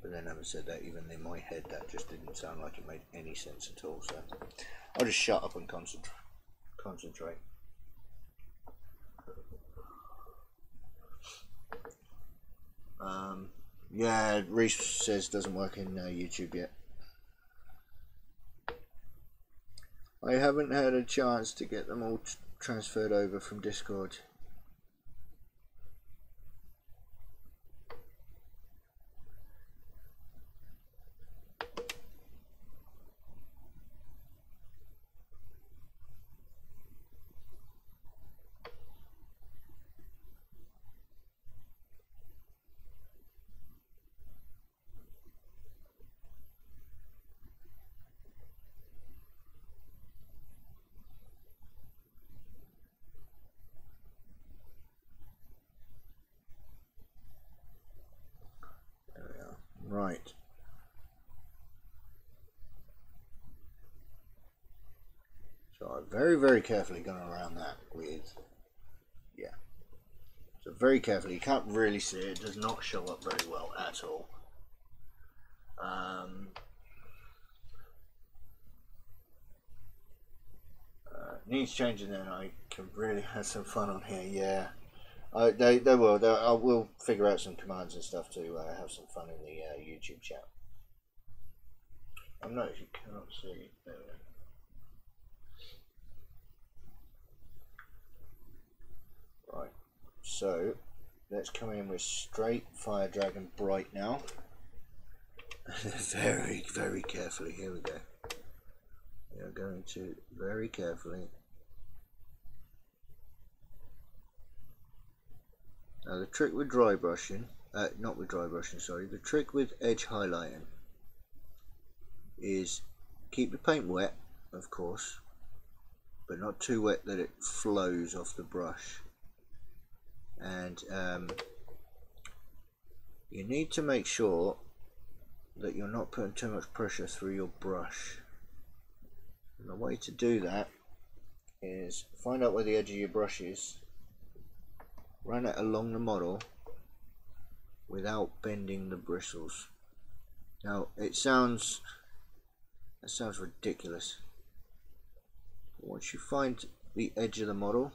But then, having said that, even in my head that just didn't sound like it made any sense at all, so I'll just shut up and concentrate. Yeah, Reese says doesn't work in YouTube yet. I haven't had a chance to get them all transferred over from Discord. Right. So I've very carefully gone around that with, yeah. So very carefully, you can't really see it, it does not show up very well at all. Needs changing, then I can really have some fun on here, yeah. They will. I will figure out some commands and stuff to have some fun in the YouTube chat. I don't know if you cannot see. There we go. Right. So let's come in with straight Fire Dragon Bright now. very carefully. Here we go. We are going to very carefully. Now the trick with dry brushing, not with dry brushing, sorry, the trick with edge highlighting is keep the paint wet, of course, but not too wet that it flows off the brush. And you need to make sure that you're not putting too much pressure through your brush. And the way to do that is find out where the edge of your brush is, run it along the model without bending the bristles. Now that sounds ridiculous. Once you find the edge of the model,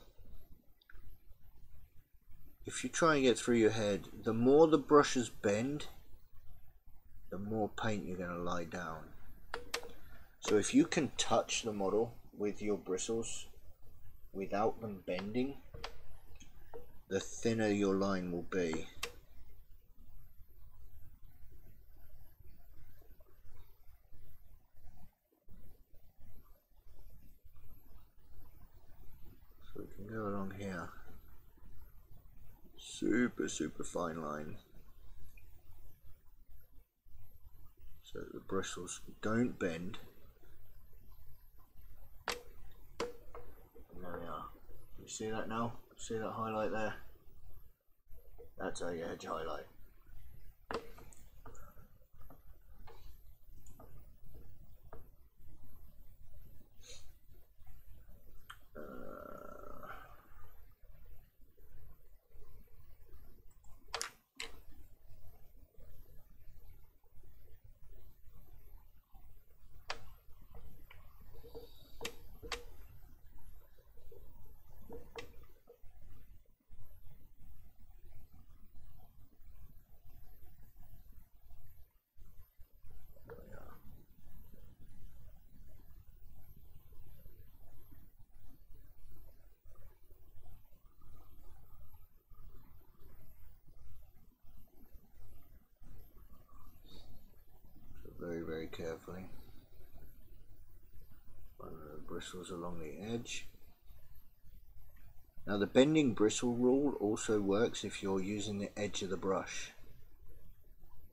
if you try and get through your head, the more the brushes bend, the more paint you're going to lie down. So if you can touch the model with your bristles without them bending, the thinner your line will be. So we can go along here. Super fine line. So that the bristles don't bend. And there we are. You see that now? See that highlight there? That's how you edge highlight. Very carefully. bristles along the edge. Now the bending bristle rule also works if you're using the edge of the brush.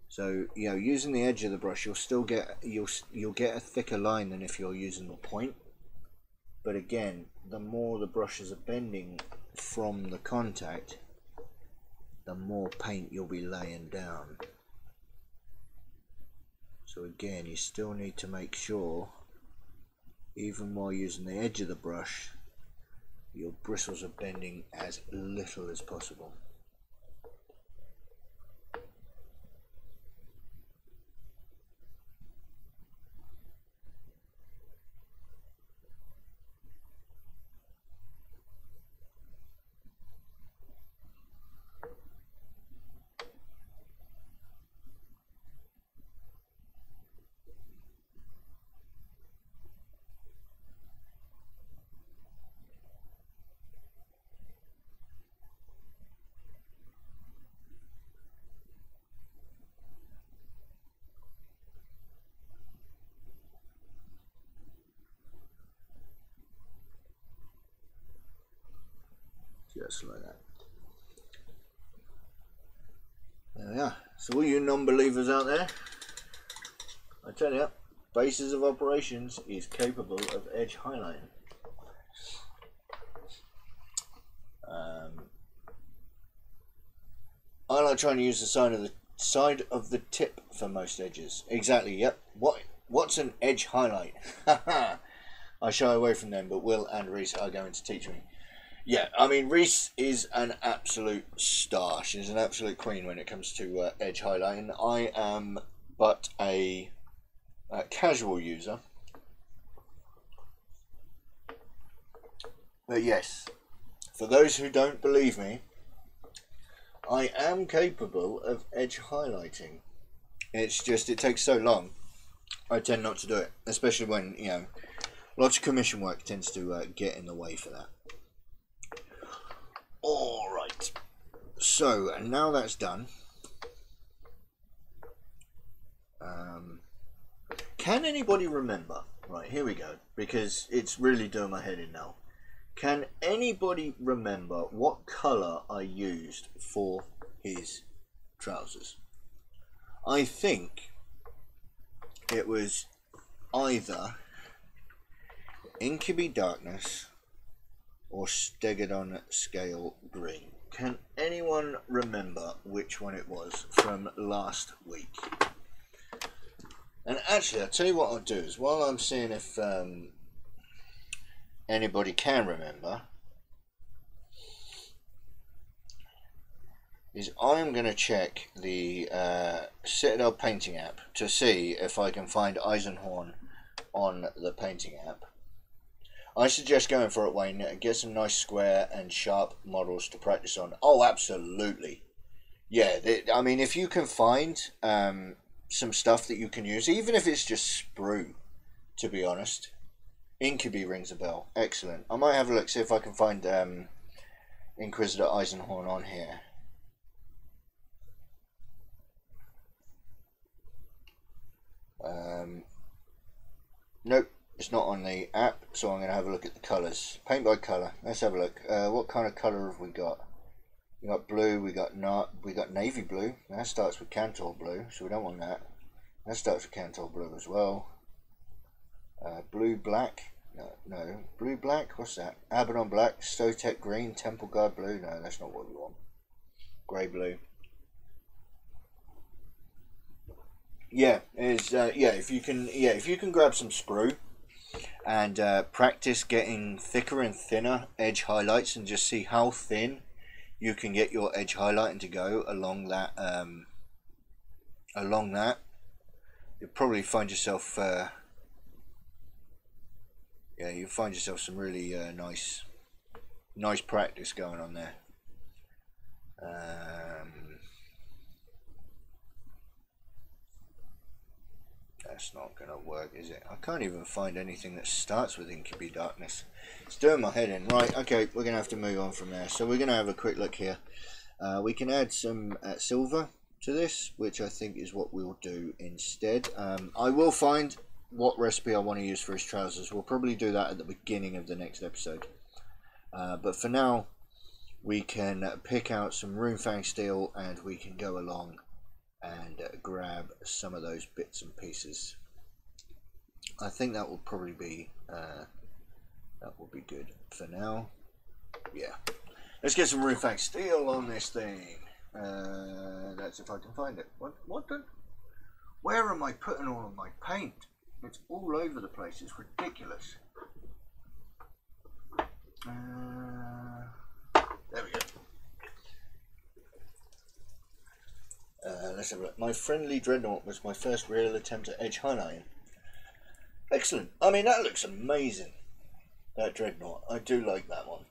So, you know, using the edge of the brush, you'll still get you'll get a thicker line than if you're using the point. But again, the more the brushes are bending from the contact, the more paint you'll be laying down. So again, you still need to make sure, even while using the edge of the brush, your bristles are bending as little as possible. Just like that. There we are. So all you non-believers out there, I tell you, Bases of Operations is capable of edge highlighting. I like trying to use the side of the tip for most edges. Exactly. Yep. What's an edge highlight? I shy away from them, but Will and Reese are going to teach me. Yeah, I mean, Reese is an absolute star. She's an absolute queen when it comes to edge highlighting. I am but a casual user. But yes, for those who don't believe me, I am capable of edge highlighting. It's just, it takes so long, I tend not to do it. Especially when, you know, lots of commission work tends to get in the way for that. Alright, so now that's done, can anybody remember, right, here we go, because it's really doing my head in now, can anybody remember what colour I used for his trousers? I think it was either Incubi Darkness or Stegodon Scale Green. Can anyone remember which one it was from last week? And actually, I'll tell you what I'll do is, while I'm seeing if anybody can remember, is I'm going to check the Citadel painting app to see if I can find Eisenhorn on the painting app. I suggest going for it, Wayne. Get some nice square and sharp models to practice on. Oh, absolutely. Yeah, I mean, if you can find some stuff that you can use, even if it's just sprue, to be honest. Incubi rings a bell. Excellent. I might have a look, see if I can find Inquisitor Eisenhorn on here. Nope. It's not on the app, so I'm going to have a look at the colours. Paint by colour. Let's have a look. What kind of colour have we got? We got blue. We got navy blue. That starts with Cantor blue, so we don't want that. That starts with Cantor blue as well. Blue black. No. Blue black. What's that? Abaddon black. Stotec green. Temple Guard blue. No, that's not what we want. Grey blue. Yeah, if you can grab some sprue and practice getting thicker and thinner edge highlights and just see how thin you can get your edge highlighting to go along that you'll probably find yourself you'll find yourself some really nice practice going on there. That's not going to work, is it? I can't even find anything that starts with Incubi Darkness. It's doing my head in. Right, okay, we're going to have to move on from there. So we're going to have a quick look here. We can add some silver to this, which I think is what we'll do instead. I will find what recipe I want to use for his trousers. We'll probably do that at the beginning of the next episode. But for now, we can pick out some runefang steel and we can go along and grab some of those bits and pieces. I think that will probably be good for now. Yeah, let's get some runefang steel on this thing. That's if I can find it. Where am I putting all of my paint? It's all over the place. It's ridiculous. There we go. Let's have a look. My friendly dreadnought was my first real attempt at edge highlighting. Excellent. I mean, that looks amazing. That dreadnought. I do like that one.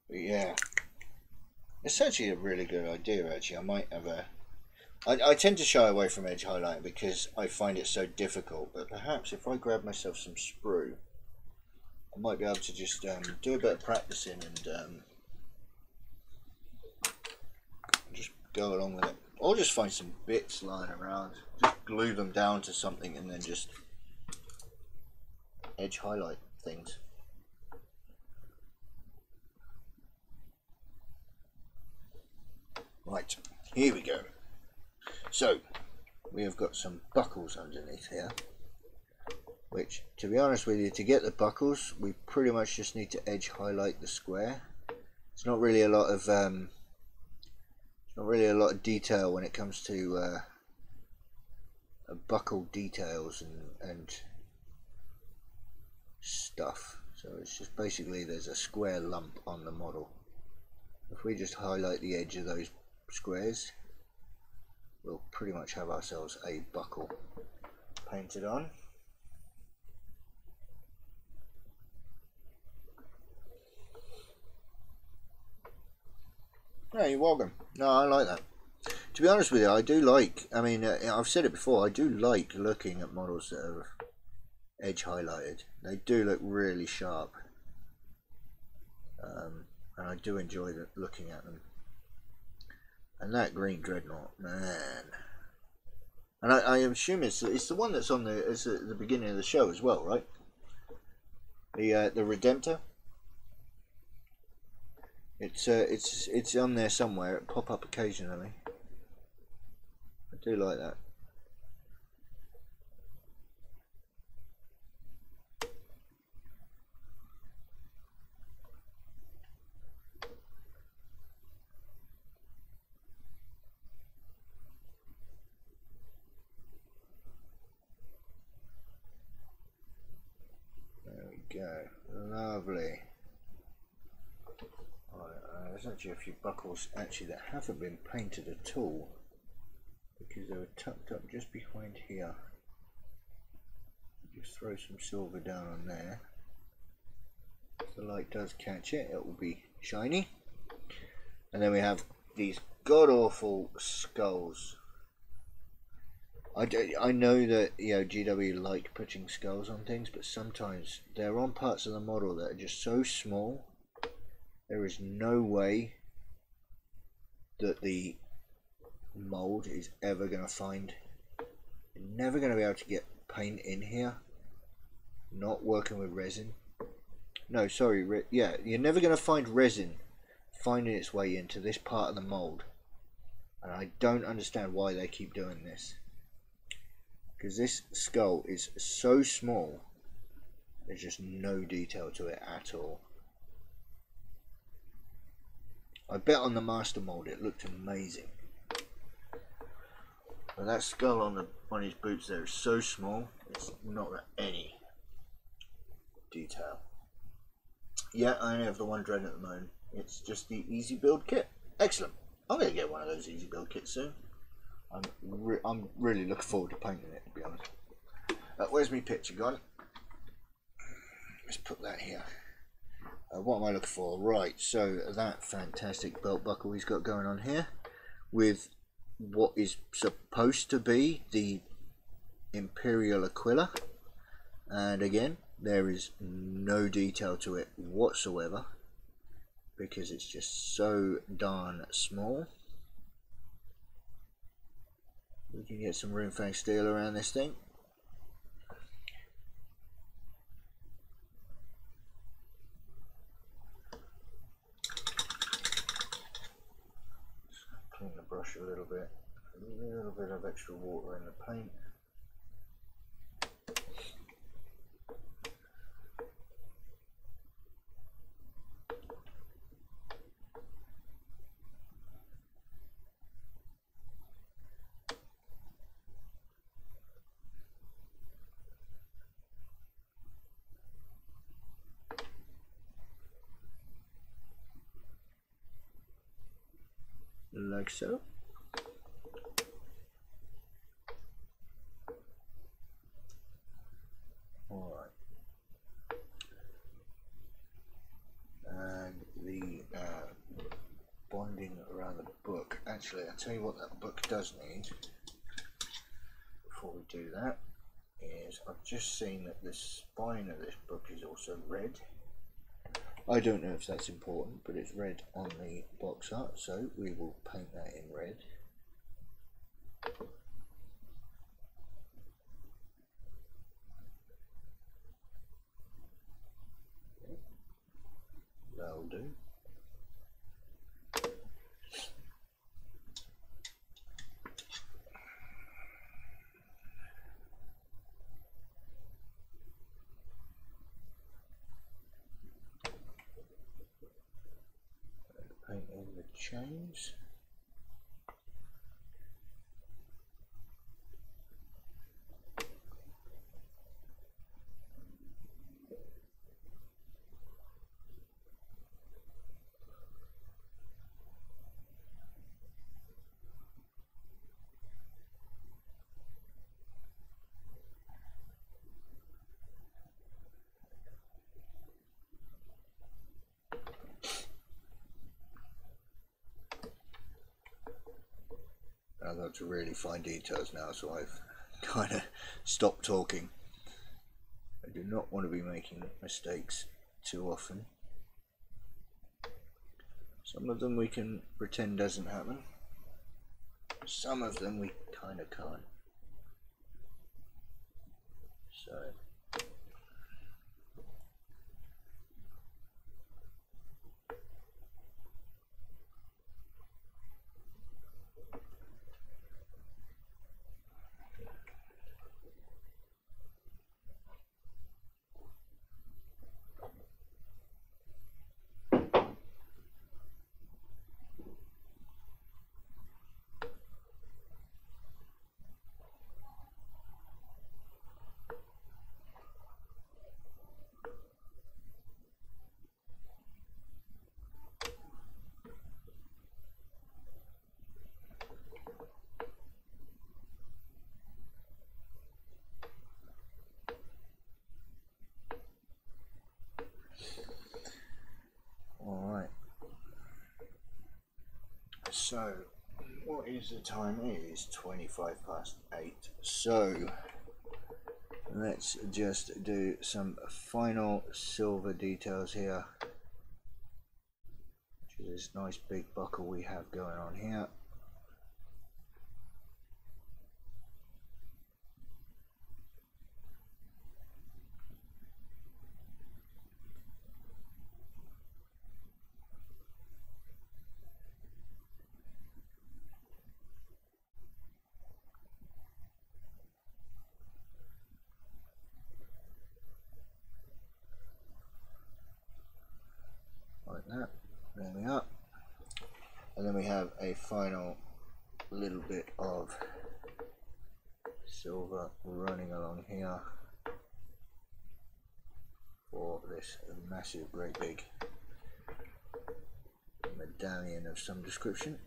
But yeah. It's actually a really good idea, actually. I might have a... I tend to shy away from edge highlighting because I find it so difficult. But perhaps if I grab myself some sprue, I might be able to just do a bit of practicing and just go along with it. Or just find some bits lying around. Just glue them down to something and then just edge highlight things. Right, here we go. So, we have got some buckles underneath here. Which, to be honest with you, to get the buckles, we pretty much just need to edge highlight the square. It's not really a lot of detail when it comes to buckle details and stuff. So it's just basically there's a square lump on the model. If we just highlight the edge of those squares, we'll pretty much have ourselves a buckle painted on. No, you're welcome. No, I like that. To be honest with you, I do like, I mean, I've said it before, I do like looking at models that are edge highlighted. They do look really sharp. And I do enjoy looking at them. And that green dreadnought, man. And I assume it's the one that's on it's at the beginning of the show as well, right? The Redemptor. It's on there somewhere. It pop up occasionally. I do like that. There we go. Lovely. There's actually a few buckles actually that haven't been painted at all because they were tucked up just behind here. Just throw some silver down on there. If the light does catch it, it will be shiny. And then we have these god-awful skulls. I know that, you know, GW like putting skulls on things, but sometimes they're on parts of the model that are just so small. There is no way that the mold is ever going to find. You're never going to be able to get paint in here. Not working with resin. No, sorry. Yeah, you're never going to find resin finding its way into this part of the mold. And I don't understand why they keep doing this. Because this skull is so small. There's just no detail to it at all. I bet on the master mold it looked amazing. But that skull on his boots there is so small, it's not got any detail. Yeah, I only have the one dread at the moment. It's just the easy build kit. Excellent. I'm going to get one of those easy build kits soon. I'm really looking forward to painting it, to be honest. Where's my picture gone? Let's put that here. What am I looking for? Right, so that fantastic belt buckle he's got going on here with what is supposed to be the Imperial Aquila, and again there is no detail to it whatsoever because it's just so darn small. We can get some room-fang steel around this thing. Clean the brush a little bit of extra water in the paint. Like so. Alright. And the bonding around the book. Actually, I'll tell you what that book does need before we do that is I've just seen that the spine of this book is also red. I don't know if that's important, but it's red on the box art, so we will paint that in red. That'll do. Paint in the chains. I've got to really fine details now, so I've kind of stopped talking. I do not want to be making mistakes too often. Some of them we can pretend doesn't happen. Some of them we kind of can't. So So, what is the time? It is 8:25. So, let's just do some final silver details here. Which is this nice big buckle we have going on here. Like that, there we are, and then we have a final little bit of silver running along here for this massive, great big medallion of some description.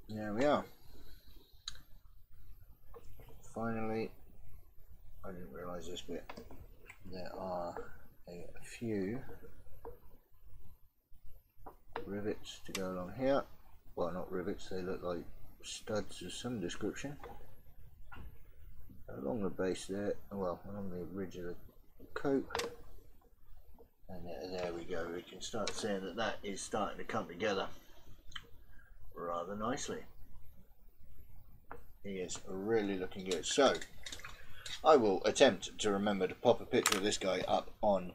There we are. Finally, I didn't realise this bit. There are a few rivets to go along here. well, not rivets, they look like studs of some description along the base there, well, along the ridge of the coat, and there we go. We can start seeing that that is starting to come together rather nicely. He is really looking good. So I will attempt to remember to pop a picture of this guy up on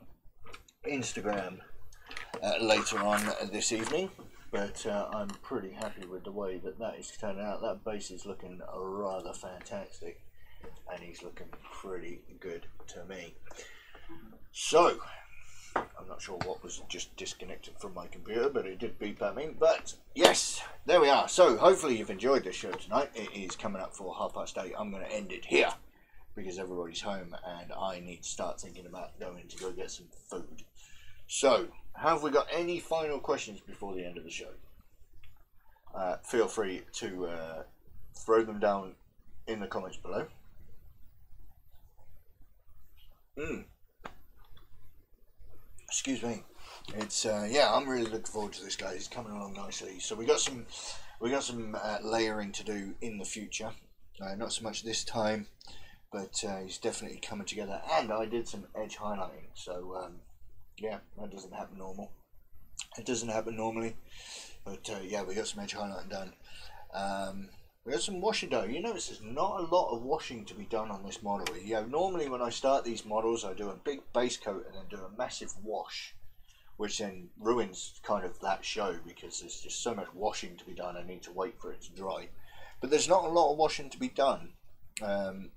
Instagram later on this evening, but I'm pretty happy with the way that that is turning out. That base is looking rather fantastic, and he's looking pretty good to me. So I'm not sure what was just disconnected from my computer, but it did beep at me. But yes, there we are. So hopefully you've enjoyed this show tonight. It is coming up for 8:30. I'm going to end it here because everybody's home and I need to start thinking about going to go get some food. So have we got any final questions before the end of the show? Feel free to throw them down in the comments below. Excuse me. It's yeah, I'm really looking forward to this guy. He's coming along nicely. So we got some layering to do in the future. Not so much this time, but he's definitely coming together. And I did some edge highlighting. So yeah, that doesn't happen normal. It doesn't happen normally, but yeah, we got some edge highlighting done. We got some washing done. You notice there's not a lot of washing to be done on this model. You know, normally when I start these models, I do a big base coat and then do a massive wash, which then ruins kind of that show because there's just so much washing to be done. I need to wait for it to dry. But there's not a lot of washing to be done,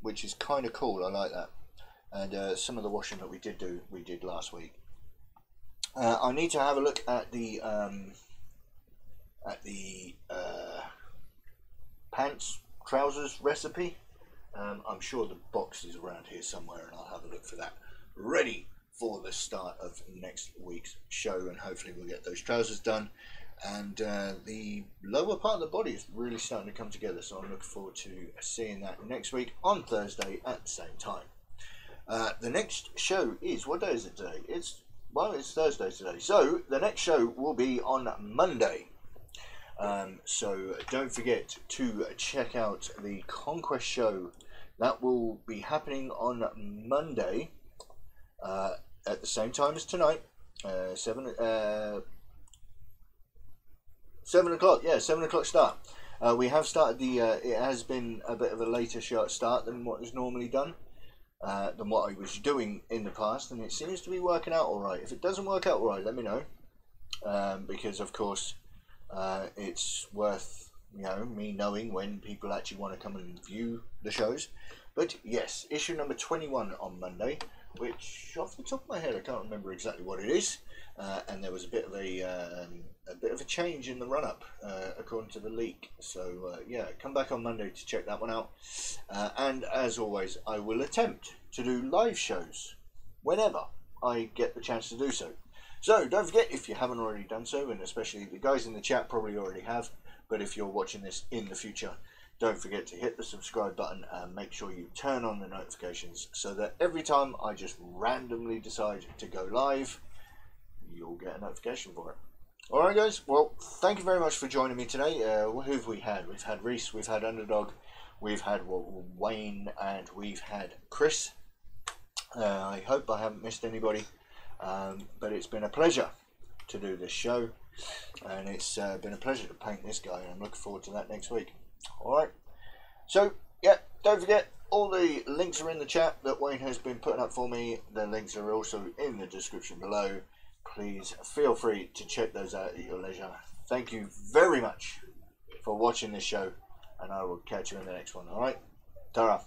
which is kind of cool. I like that. And some of the washing that we did last week. I need to have a look at the pants, trousers recipe. I'm sure the box is around here somewhere and I'll have a look for that. Ready for the start of next week's show, and hopefully we'll get those trousers done. And the lower part of the body is really starting to come together, so I'm looking forward to seeing that next week on Thursday at the same time. The next show is, what day is it today? It's Thursday today. So the next show will be on Monday. So don't forget to check out the Conquest show. That will be happening on Monday at the same time as tonight. 7 o'clock. Yeah, 7 o'clock start. We have started the. It has been a bit of a later start than what is normally done, than what I was doing in the past, and it seems to be working out all right. If it doesn't work out all right, let me know, because of course. It's worth, you know, me knowing when people actually want to come and view the shows. But yes, issue number 21 on Monday, which off the top of my head I can't remember exactly what it is. And there was a bit of a change in the run-up according to the leak. So yeah, come back on Monday to check that one out. And as always, I will attempt to do live shows whenever I get the chance to do so. So don't forget, if you haven't already done so, and especially the guys in the chat probably already have, but if you're watching this in the future, don't forget to hit the subscribe button and make sure you turn on the notifications so that every time I just randomly decide to go live, you'll get a notification for it. Alright guys, well, thank you very much for joining me today. Who have we had? We've had Reese, we've had Underdog, we've had Wayne, and we've had Chris. I hope I haven't missed anybody. But it's been a pleasure to do this show, and it's been a pleasure to paint this guy, and I'm looking forward to that next week. Alright, so yeah, don't forget, all the links are in the chat that Wayne has been putting up for me. The links are also in the description below. Please feel free to check those out at your leisure. Thank you very much for watching this show, and I will catch you in the next one. Alright, ta-ra.